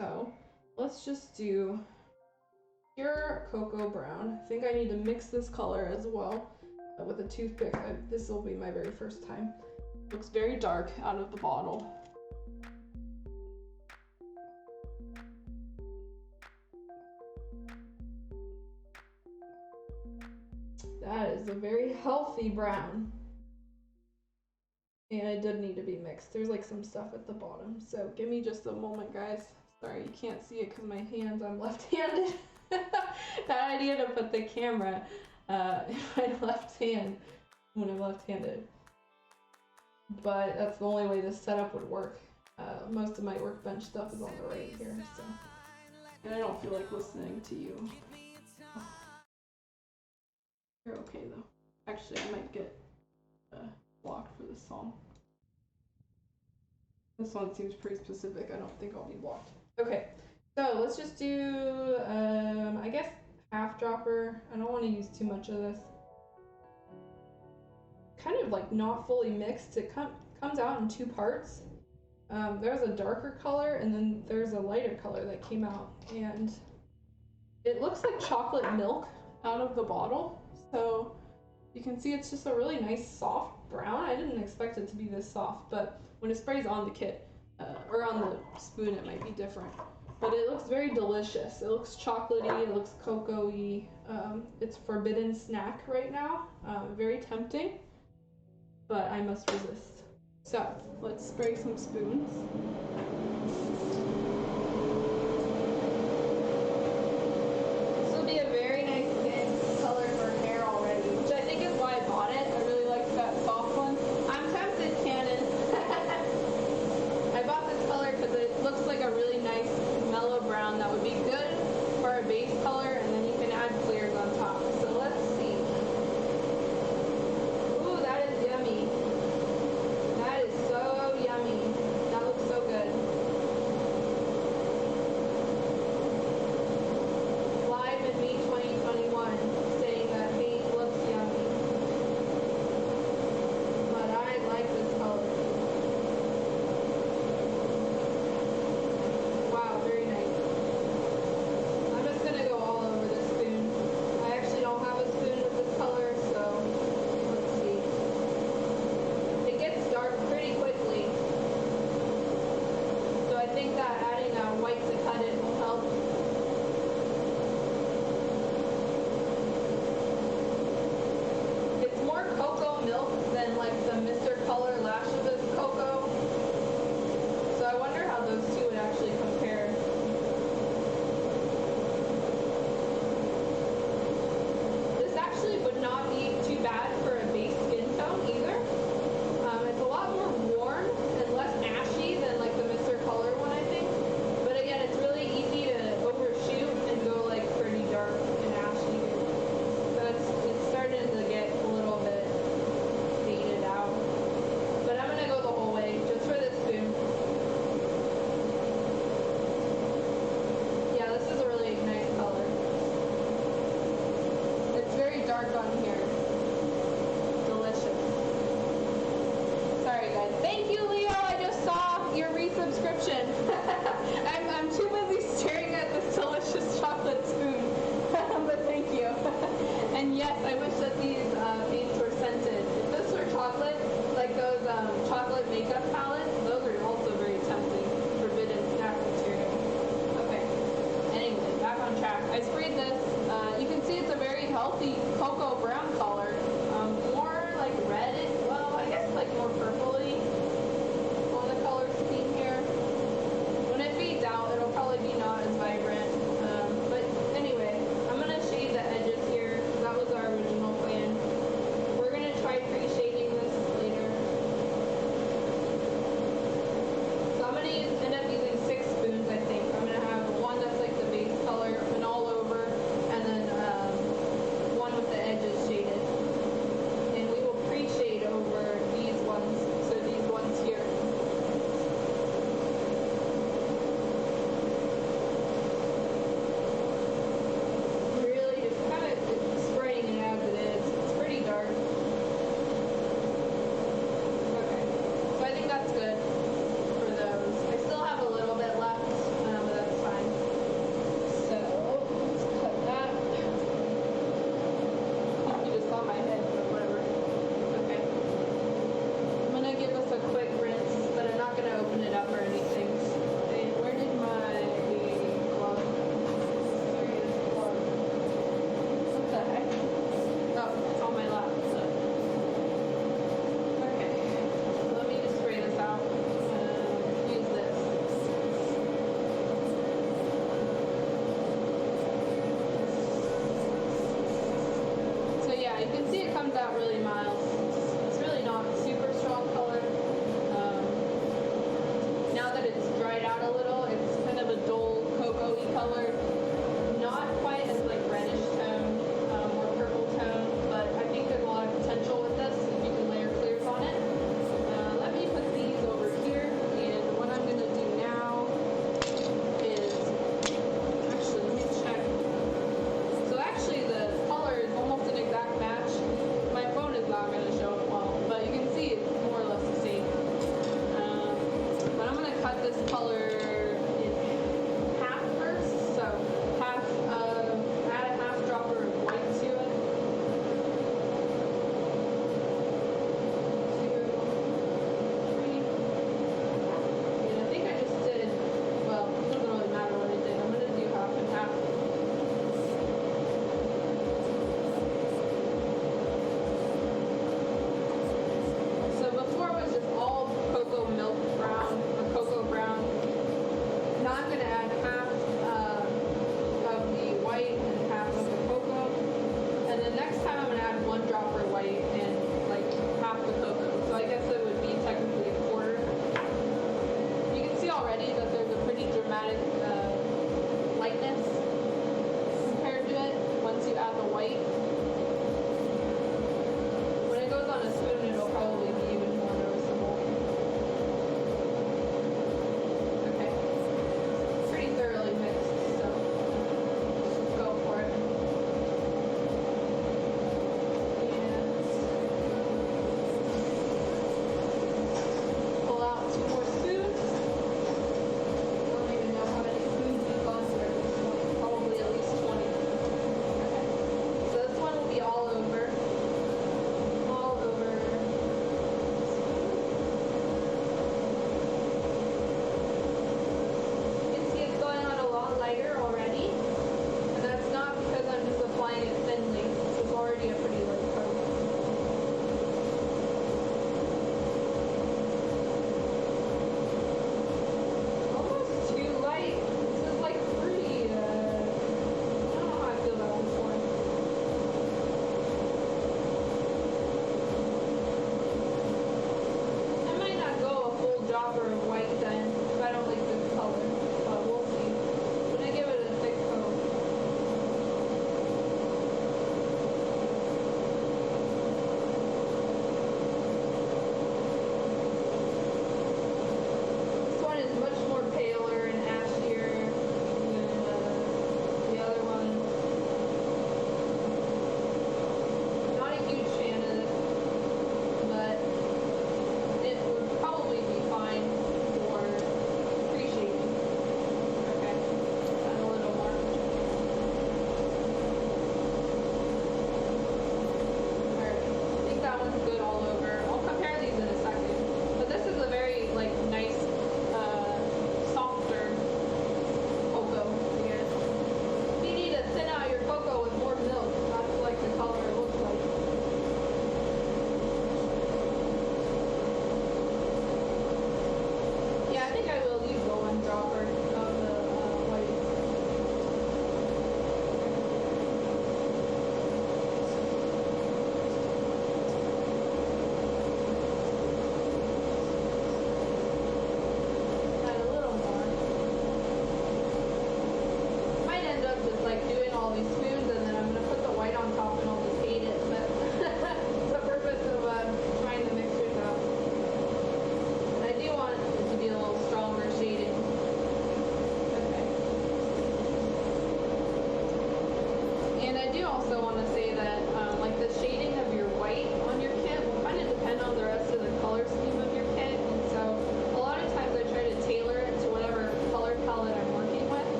So let's just do pure cocoa brown. I think I need to mix this color as well with a toothpick. This will be my very first time. Looks very dark out of the bottle. That is a very healthy brown. And it did need to be mixed. There's like some stuff at the bottom. So give me just a moment, guys. Sorry, you can't see it because my hands, I'm left-handed. That idea to put the camera in my left hand when I'm left-handed. But that's the only way this setup would work. Most of my workbench stuff is on the right here, so. And I don't feel like listening to you. You're okay though. Actually, I might get blocked for this song. This one seems pretty specific. I don't think I'll be blocked. Okay, so let's just do, I guess, half dropper. I don't want to use too much of this. Kind of like not fully mixed. It comes out in 2 parts. There's a darker color and then there's a lighter color that came out, and it looks like chocolate milk out of the bottle. So you can see it's just a really nice soft brown. I didn't expect it to be this soft, but when it sprays on the kit or on the spoon, it might be different. But it looks very delicious. It looks chocolatey, it looks cocoa-y. It's forbidden snack right now. Very tempting, but I must resist. So let's spray some spoons. This will be a very nice skin color for hair already, which I think is why I bought it. I really like that soft one. I'm tempted, Canon. I bought this color because it looks like a really nice mellow brown that would be good for a base color, and then you can add clears on top. So let's see. Ooh, that is yummy. That is so yummy. That looks so good. color in half first. So half, add a half dropper of white to it. 2, 3. And I think I just did, well, it doesn't really matter what I did. I'm going to do half and half. So before it was just all cocoa milk brown, or cocoa brown.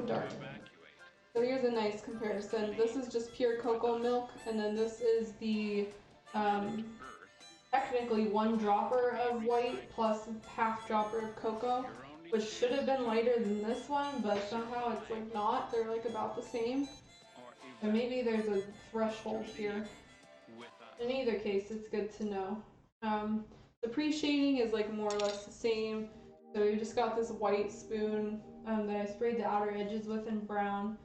dark. So here's a nice comparison. This is just pure cocoa milk, and then this is the technically 1 dropper of white plus half dropper of cocoa, which should have been lighter than this one, but somehow it's like not. They're like about the same. And maybe there's a threshold here. In either case, it's good to know. The pre-shading is like more or less the same. So we just got this white spoon that I sprayed the outer edges with in brown,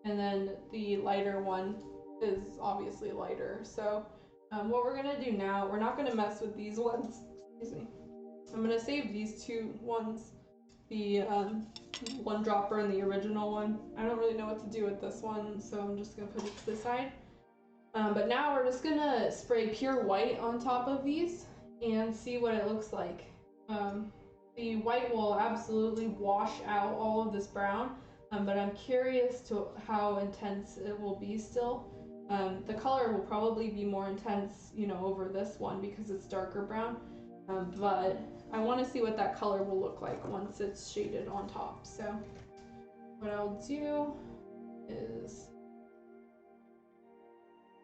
and then the lighter one is obviously lighter. So what we're gonna do now, we're not gonna mess with these ones. Excuse me. I'm gonna save these 2 ones, the 1 dropper and the original one. I don't really know what to do with this one, so I'm just gonna put it to the side. But now we're just gonna spray pure white on top of these and see what it looks like. The white will absolutely wash out all of this brown, but I'm curious to how intense it will be still. The color will probably be more intense, you know, over this one because it's darker brown, but I want to see what that color will look like once it's shaded on top. So what I'll do is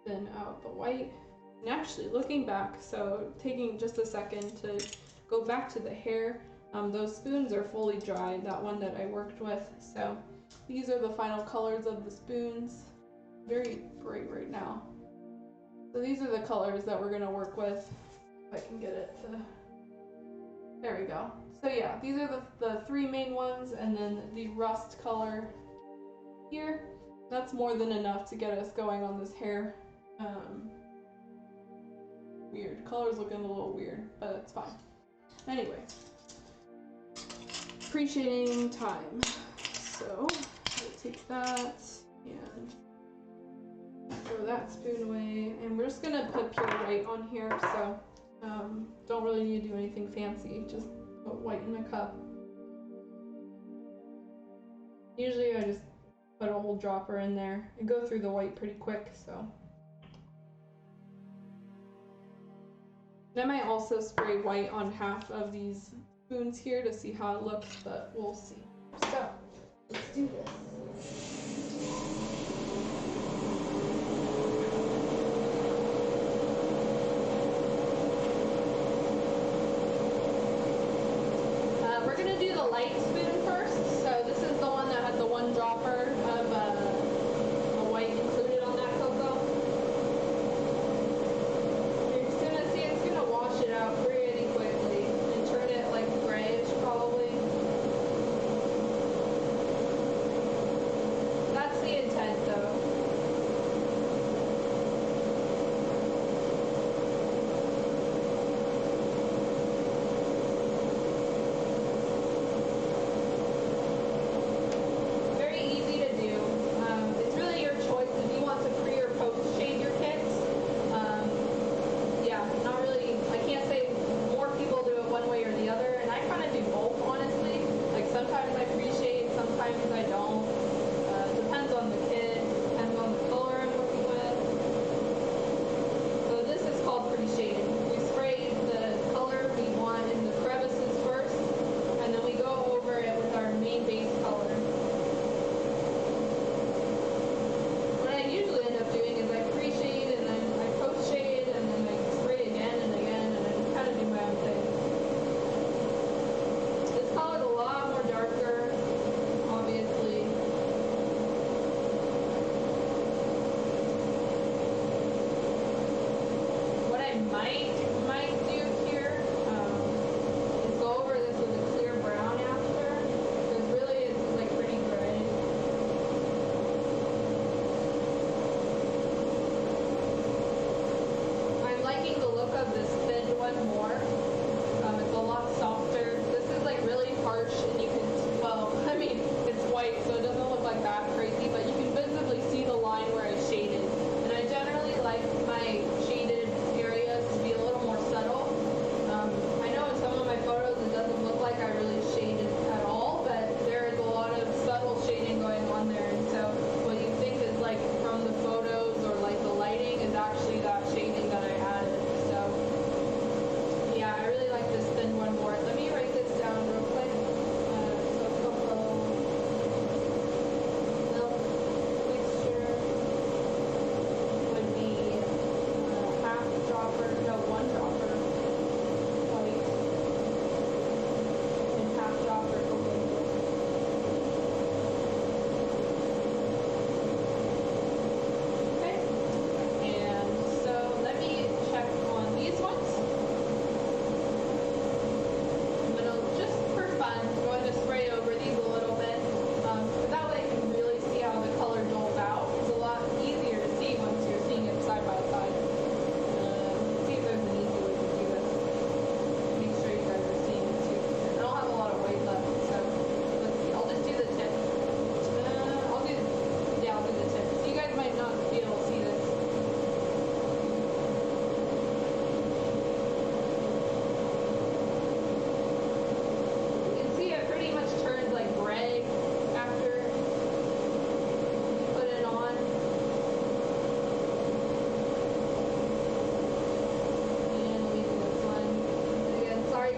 thin out the white. And actually looking back, so taking just a second to go back to the hair, those spoons are fully dry, that one that I worked with. So these are the final colors of the spoons. Very bright right now. So these are the colors that we're gonna work with. If I can get it to, there we go. So yeah, these are the 3 main ones, and then the rust color here. That's more than enough to get us going on this hair. Weird. Color's looking a little weird, but it's fine. Anyway, pre-shading time. So we'll take that and throw that spoon away, and we're just gonna put pure white on here. So don't really need to do anything fancy. Just put white in a cup. Usually I just put a whole dropper in there and go through the white pretty quick. So. I might also spray white on half of these spoons here to see how it looks, but we'll see. So, let's do this. We're gonna do the light spoon first. So this is the one that had the 1 dropper of the white included on that cocoa. Wash it out pretty quickly and turn it like grayish probably. That's the intent though.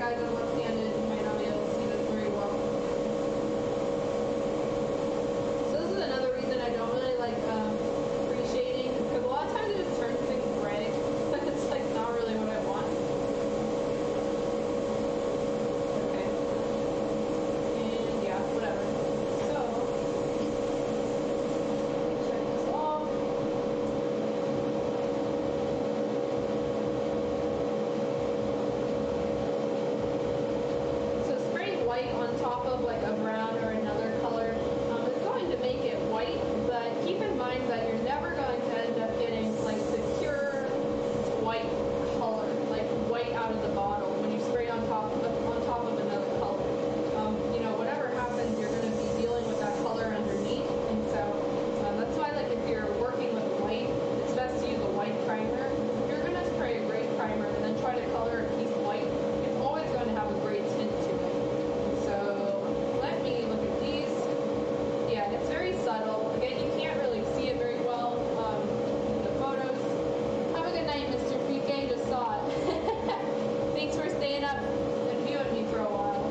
guys, I'm left-handed. You might not be able to see this very well. So this is another reason I don't really like pre-shading, because a lot of times it just turns things gray. It's like not really what I want. Okay. And yeah, whatever. So check this off. So spraying white on top of like a brown or another color is going to make it white, but keep in mind that you're never going to end up getting like the pure white color, like white out of the bottle when you spray on top of another color. You know, whatever happens, you're going to be dealing with that color underneath, and so that's why, like, if you're working with white, it's best to use a white primer. If you're going to spray a gray primer and then try to color a piece white, it's always going to have a gray tint to it. So let me look at these. Yeah, it's very subtle. Again, you can't really see it very well in the photos. Have a good night, Mr. PK. Just saw it. Thanks for staying up and viewing me for a while.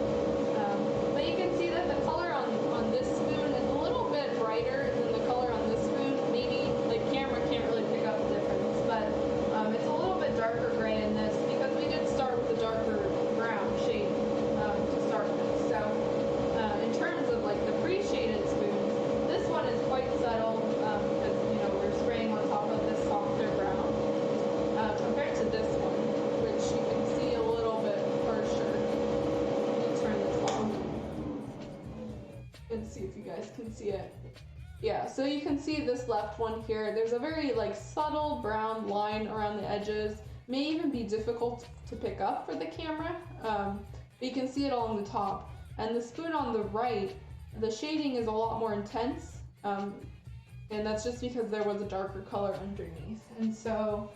But you can see that the color on this spoon is a little bit brighter than the color on this spoon. Maybe the camera can't really pick up the difference, but it's a little bit darker gray in this because we did start with the darker brown shade to start with. So in terms of like the pre-shaded spoons, this one is quite subtle because, you know, we're spraying on top of this softer brown compared to this one, which you can see a little bit harsher. Let me turn this off and see if you guys can see it. Yeah, so you can see this left one here. There's a very like subtle brown line around the edges. May even be difficult to pick up for the camera, but you can see it along the top. And the spoon on the right, the shading is a lot more intense, and that's just because there was a darker color underneath. And so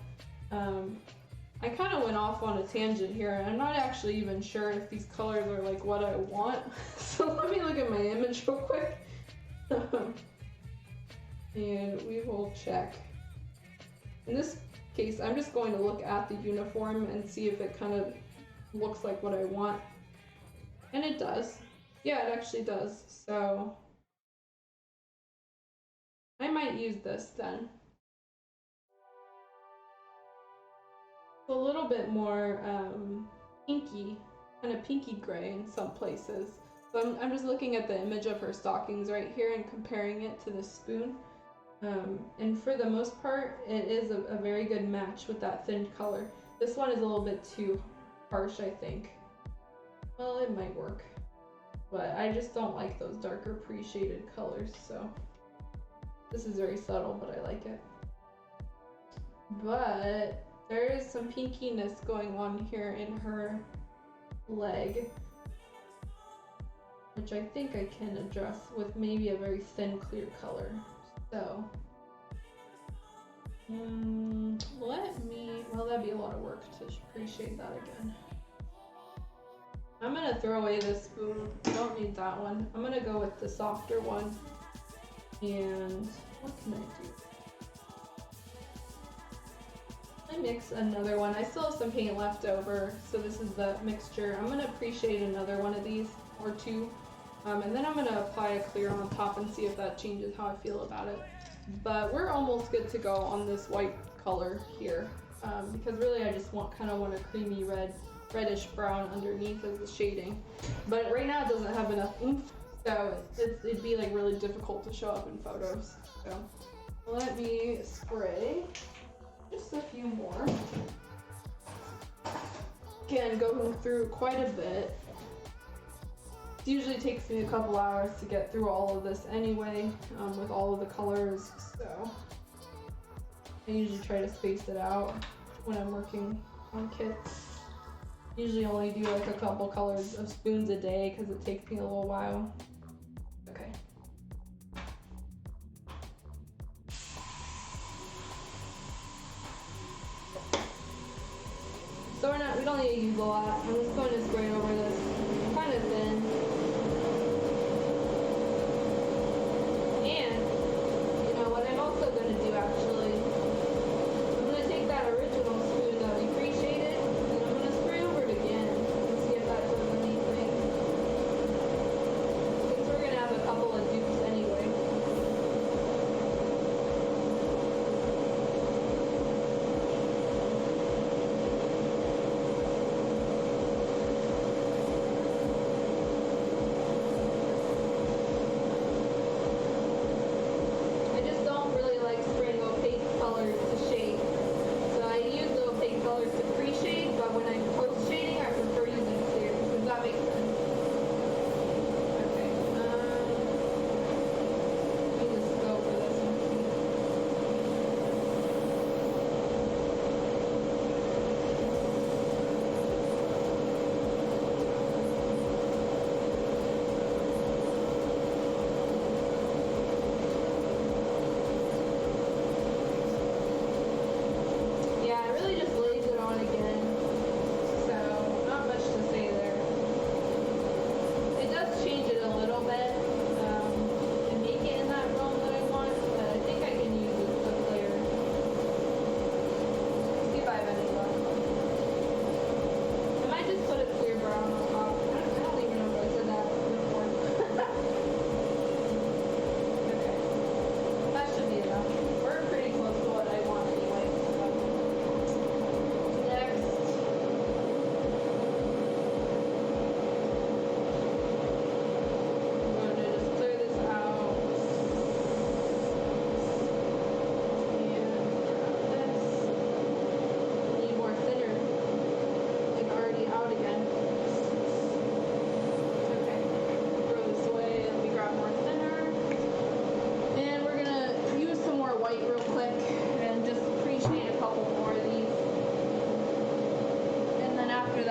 I kind of went off on a tangent here, and I'm not actually even sure if these colors are like what I want. So let me look at my image real quick. And we will check. In this case, I'm just going to look at the uniform and see if it kind of looks like what I want. And it does. Yeah, it actually does. So I might use this then. It's a little bit more pinky, kind of pinky gray in some places. So I'm just looking at the image of her stockings right here and comparing it to the spoon. And for the most part, it is a very good match with that thin color. This one is a little bit too harsh, I think. Well, it might work, but I just don't like those darker pre-shaded colors, so this is very subtle, but I like it. But there is some pinkiness going on here in her leg, which I think I can address with maybe a very thin clear color. So well, that'd be a lot of work to pre-shade that again. I'm gonna throw away this spoon. I don't need that one. I'm gonna go with the softer one. And what can I do? I mix another one. I still have some paint left over, so this is the mixture. I'm gonna pre-shade another one of these or two. And then I'm gonna apply a clear on top and see if that changes how I feel about it. But we're almost good to go on this white color here, because really I just want a creamy reddish brown underneath as the shading. But right now it doesn't have enough oomph, so it'd be like really difficult to show up in photos. So let me spray just a few more. Again, going through quite a bit. It usually takes me a couple hours to get through all of this anyway, with all of the colors, so I usually try to space it out when I'm working on kits. Usually only do like a couple colors of spoons a day because it takes me a little while. Okay. So we don't need to use a lot. I'm just going to spray over this kind of thin. And, you know, what I'm also going to do actually, I'm going to take that original spoon that we pre-shaded, and I'm going to spray over it again and see if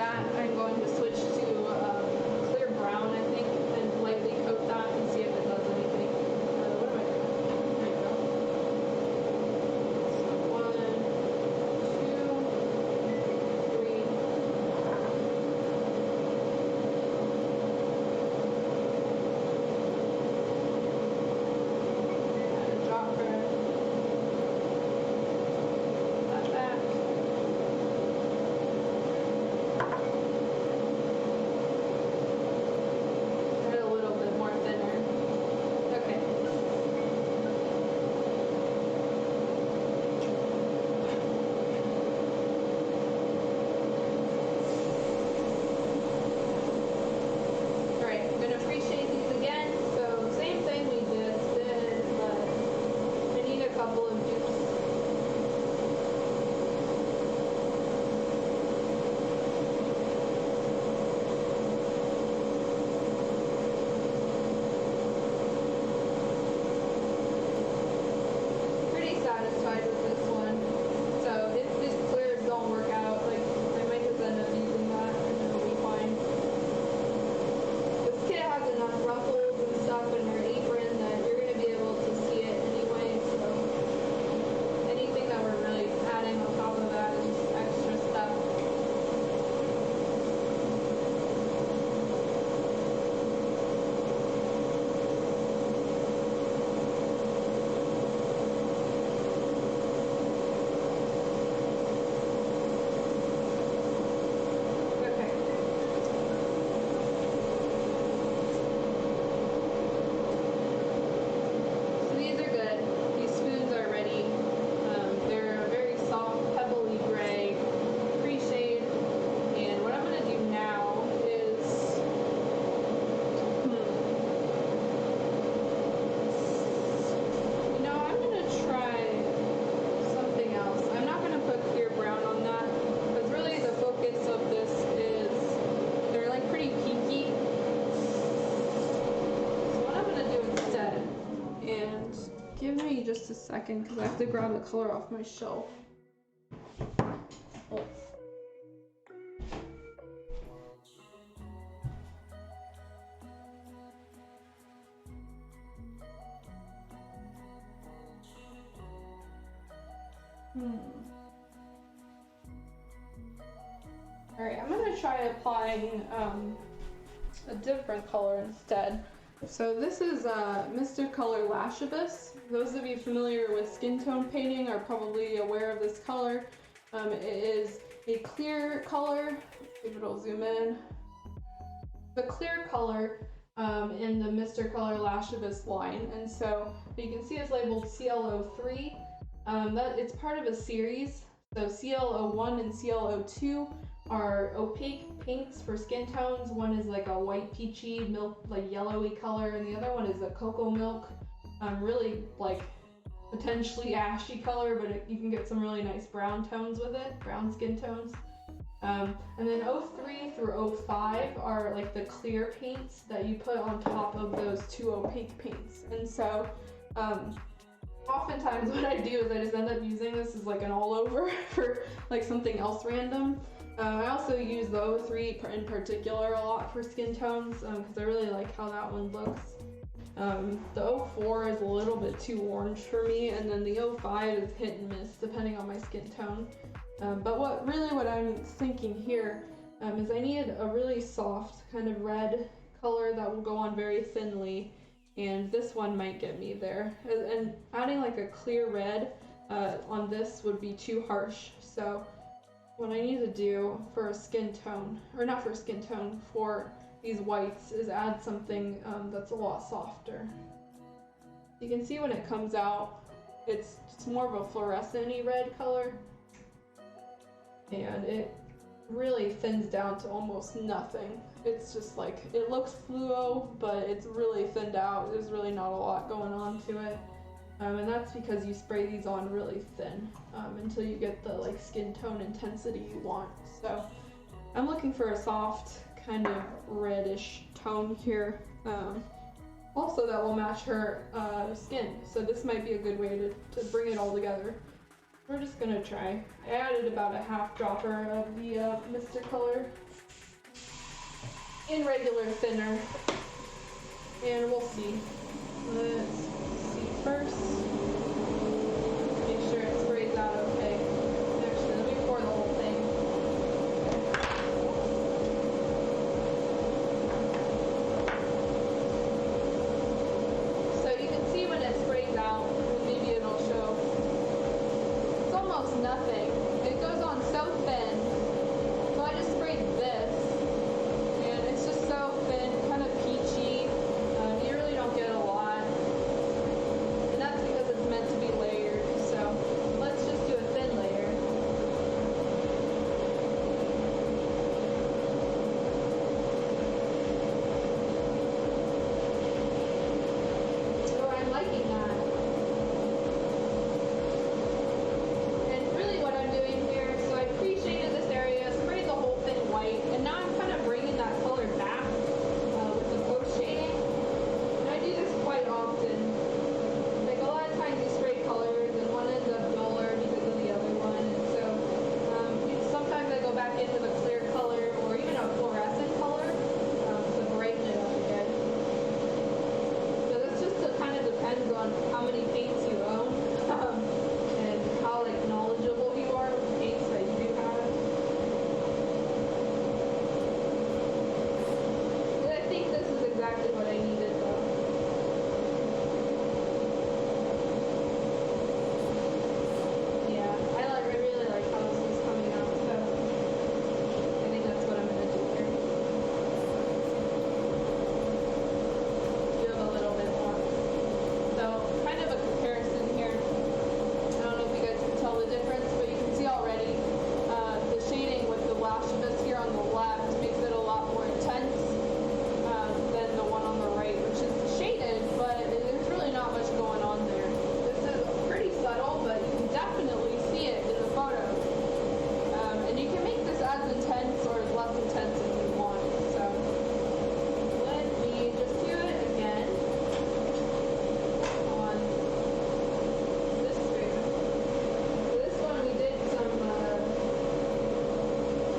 that, I'm going to switch to clear brown, I think, and lightly coat that and see if it does anything. What am I doing? There you go. So 1, 2, 3. Add a dropper. That back. Add a little bit more thinner. Okay. Alright, I'm going to pre-shade these again. So same thing we just did, but I need a couple of dupes. Pretty satisfied with this one. So if these clears don't work out, like I might just end up using that and it'll be fine. This kit has enough ruffles and stuff in her apron that you're going to be able to see it anyway, so anything that we're really adding on top of that is just extra stuff. Okay. So these are good. These spoons are ready. They're a very soft, pebbly gray pre-shade. And what I'm going to do now is, I'm going to try something else. I'm not going to put clear brown on that because really the focus of this is they're like pretty pinky. So what I'm going to do instead, and give me just a second because I have to grab the color off my shelf. Oh. Alright, I'm going to try applying a different color instead. So this is Mr. Color Lash Abyss. Those of you familiar with skin tone painting are probably aware of this color. It is a clear color. Maybe it'll zoom in. The clear color in the Mr. Color Lash Abyss line, and so you can see it's labeled CL03. That it's part of a series. So CL01 and CL02 are opaque paints for skin tones. One is like a white peachy milk, like yellowy color, and the other one is a cocoa milk, really like potentially ashy color, but you can get some really nice brown tones with it, brown skin tones. And then 03 through 05 are like the clear paints that you put on top of those two opaque paints. And so oftentimes what I do is I just end up using this as like an all over for like something else random. I also use the 03 in particular a lot for skin tones because I really like how that one looks. The 04 is a little bit too orange for me, and then the 05 is hit and miss depending on my skin tone. But what I'm thinking here is I need a really soft kind of red color that will go on very thinly, and this one might get me there. And adding like a clear red on this would be too harsh. So what I need to do for a skin tone, or not for a skin tone, for these whites is add something that's a lot softer. You can see when it comes out, it's more of a fluorescent-y red color, and it really thins down to almost nothing. It's just like, it looks fluo, but it's really thinned out. There's really not a lot going on to it. And that's because you spray these on really thin until you get the like skin tone intensity you want. So I'm looking for a soft kind of reddish tone here. Also that will match her skin. So this might be a good way to bring it all together. We're just gonna try. I added about a half dropper of the Mr. Color in regular thinner. And we'll see. Let's see first. Make sure it sprays out okay. Actually, let me pour the whole thing. So you can see when it sprays out, maybe it'll show. It's almost nothing. It goes on so thin. So I just sprayed this. And it's just so thin, kind of peachy. You really don't get a lot. And that's because it's meant to be layered. So let's just do a thin layer. So I'm liking that. And really what I'm doing here, so I pre-shaded this area, sprayed the whole thing white, and now I'm kind of bringing that color back with the post shading. And I do this quite often. Like a lot of times you spray colors and one ends up duller because of the other one. And so sometimes I go back into the clear color or even a fluorescent color to brighten it up again. So this just kind of depends on how many paints you own and how like knowledgeable you are with the paints that you do have. And I think this is exactly what I needed though. Yeah, I really like how this is coming out, so I think that's what I'm gonna do here. Do have a little bit more. So kind of a comparison here. I don't know if you guys can tell the difference, but you can see already the shading with the lash of this here on the left makes it a lot more intense than the one on the right, which is shaded, but there's really not much going on there. This is pretty subtle, but you can definitely see it in the photo. And you can make this as intense or as less intense as you want. So let me just do it again on this spoon. So this one we did some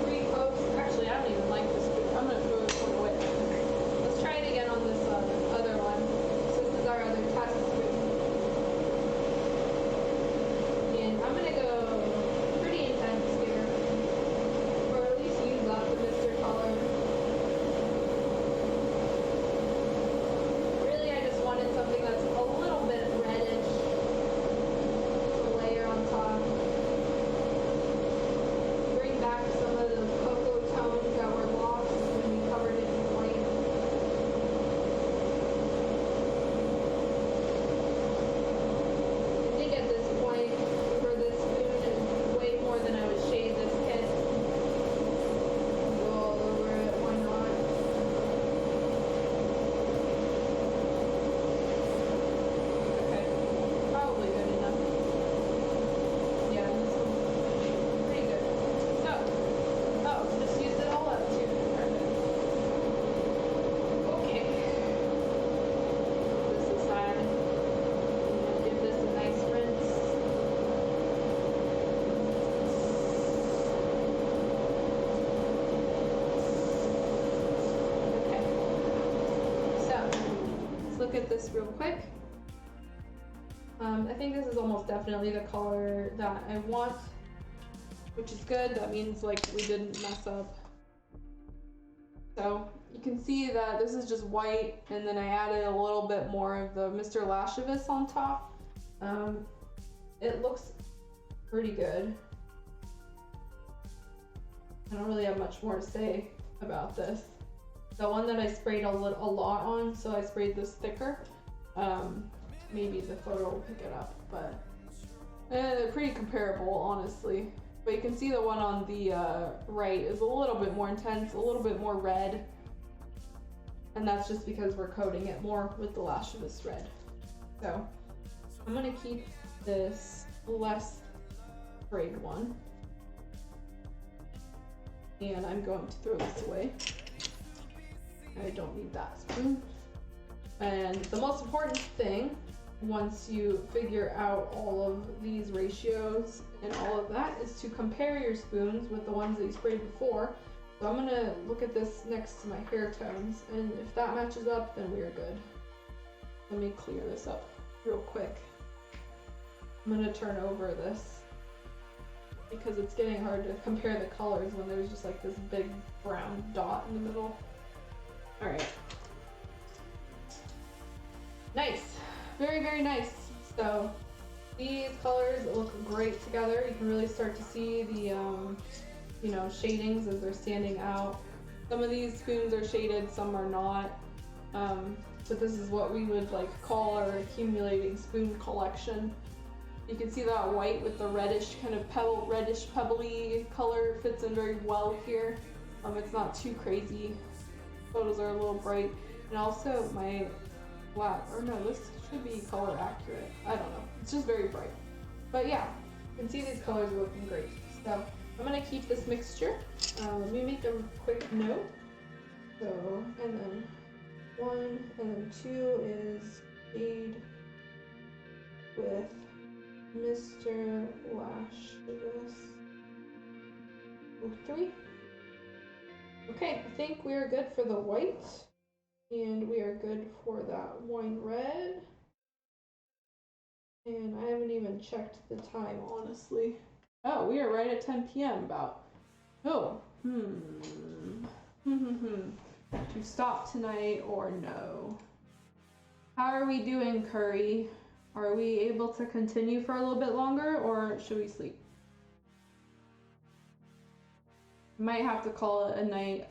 pre-post. Actually, I don't even like this spoon. I'm gonna throw this one away. Let's try it again on this other one. So this is our other test spoon. And I'm gonna go pretty intense here. Or at least use up the Mr. Color. Really, I just wanted something that's a little bit reddish to layer on top. Bring back some of the cocoa tones that were lost when we covered it in white. I think at this point, for this spoon, is way more than I would shade this kit. Go all over it, why not? Okay, probably good enough. Yeah, this one's pretty good. So, oh, just used it all up too. Perfect. Okay. This aside. Give this a nice rinse. Okay. So, let's look at this real quick. I think this is almost definitely the color that I want, which is good. That means like we didn't mess up. So you can see that this is just white, and then I added a little bit more of the Mr. Lascivus on top. It looks pretty good. I don't really have much more to say about this. The one that I sprayed a lot on, so I sprayed this thicker. Maybe the photo will pick it up, but they're pretty comparable, honestly. But you can see the one on the right is a little bit more intense, a little bit more red. And that's just because we're coating it more with the Lascivus red. So I'm gonna keep this less sprayed one. And I'm going to throw this away. I don't need that spoon. And the most important thing, once you figure out all of these ratios and all of that, is to compare your spoons with the ones that you sprayed before So I'm gonna look at this next to my hair tones, and if that matches up, then we're good. Let me clear this up real quick. I'm gonna turn over this because it's getting hard to compare the colors when there's just like this big brown dot in the middle. All right. Nice, very, very nice. So these colors look great together. You can really start to see the, you know, shadings as they're standing out. Some of these spoons are shaded, some are not. But this is what we would like call our accumulating spoon collection. You can see that white with the reddish kind of reddish pebbly color fits in very well here. It's not too crazy. Photos are a little bright. And also my black, or no, this should be color accurate. I don't know. It's just very bright. But yeah, you can see these colors are looking great. So I'm gonna keep this mixture. Let me make a quick note. So, and then 1 and then 2 is Maid with Mr. Lashes. 3. Okay, I think we are good for the white, and we are good for that wine red. And I haven't even checked the time, honestly. Oh, we are right at 10 p.m. about. Oh, To stop tonight or no? How are we doing, Curry? Are we able to continue for a little bit longer, or should we sleep? Might have to call it a night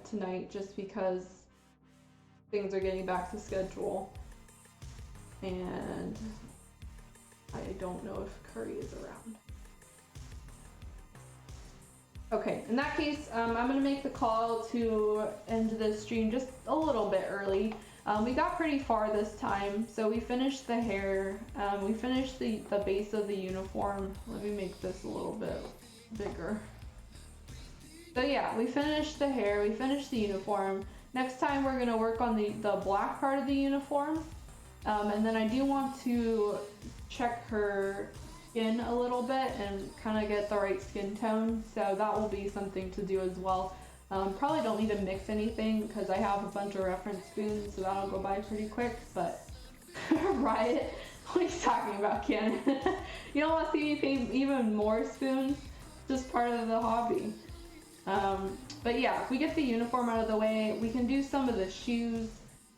tonight just because things are getting back to schedule. And I don't know if Curry is around. Okay, in that case, I'm gonna make the call to end this stream just a little bit early. We got pretty far this time, so we finished the hair, we finished the base of the uniform. Let me make this a little bit bigger. So yeah, we finished the hair, we finished the uniform. Next time we're gonna work on the black part of the uniform. And then I do want to check her skin a little bit and kind of get the right skin tone, so that will be something to do as well. Probably don't need to mix anything because I have a bunch of reference spoons, so that'll go by pretty quick. But Riot, what are you talking about, Ken? You don't want to see me pay even more spoons? Just part of the hobby. But yeah, if we get the uniform out of the way, we can do some of the shoes,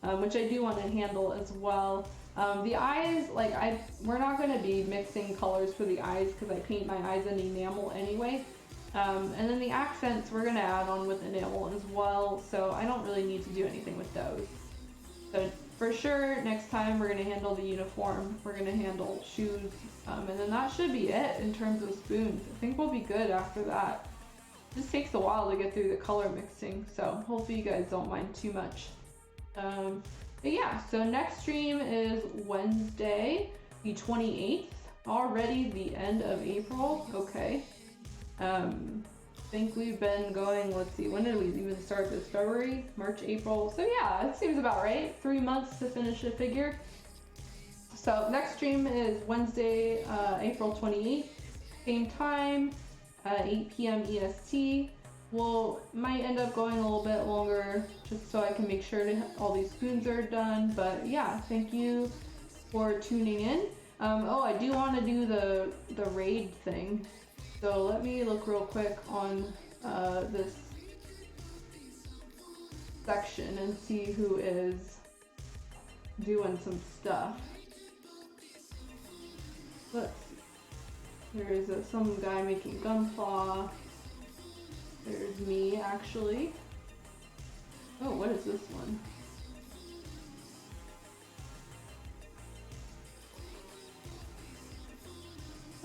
which I do want to handle as well. The eyes, like we're not going to be mixing colors for the eyes because I paint my eyes in enamel anyway. And then the accents we're going to add on with enamel as well, so I don't really need to do anything with those. So for sure, next time we're going to handle the uniform, we're going to handle shoes, and then that should be it in terms of spoons. I think we'll be good after that. It just takes a while to get through the color mixing, so hopefully you guys don't mind too much. But yeah, so next stream is Wednesday, the 28th. Already the end of April. Okay. I think we've been going, let's see, when did we even start this? February, March, April. So yeah, it seems about right. 3 months to finish a figure. So next stream is Wednesday, April 28th. Same time, 8 p.m. EST. Might end up going a little bit longer just so I can make sure all these spoons are done. But yeah, thank you for tuning in. Oh, I do want to do the raid thing. So let me look real quick on this section and see who is doing some stuff. Let's see. There is some guy making gunpla. There's me, actually. Oh, what is this one?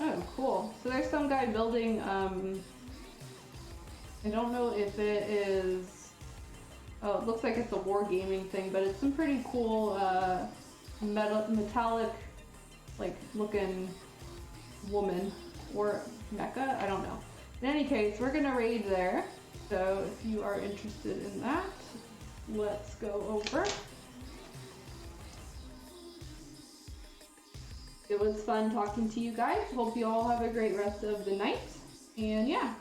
Oh, cool. So there's some guy building, I don't know if it is... Oh, it looks like it's a wargaming thing, but it's some pretty cool, metallic, like, looking woman. Or mecha? I don't know. In any case, we're gonna raid there, so if you are interested in that, let's go over. It was fun talking to you guys. Hope you all have a great rest of the night, and yeah.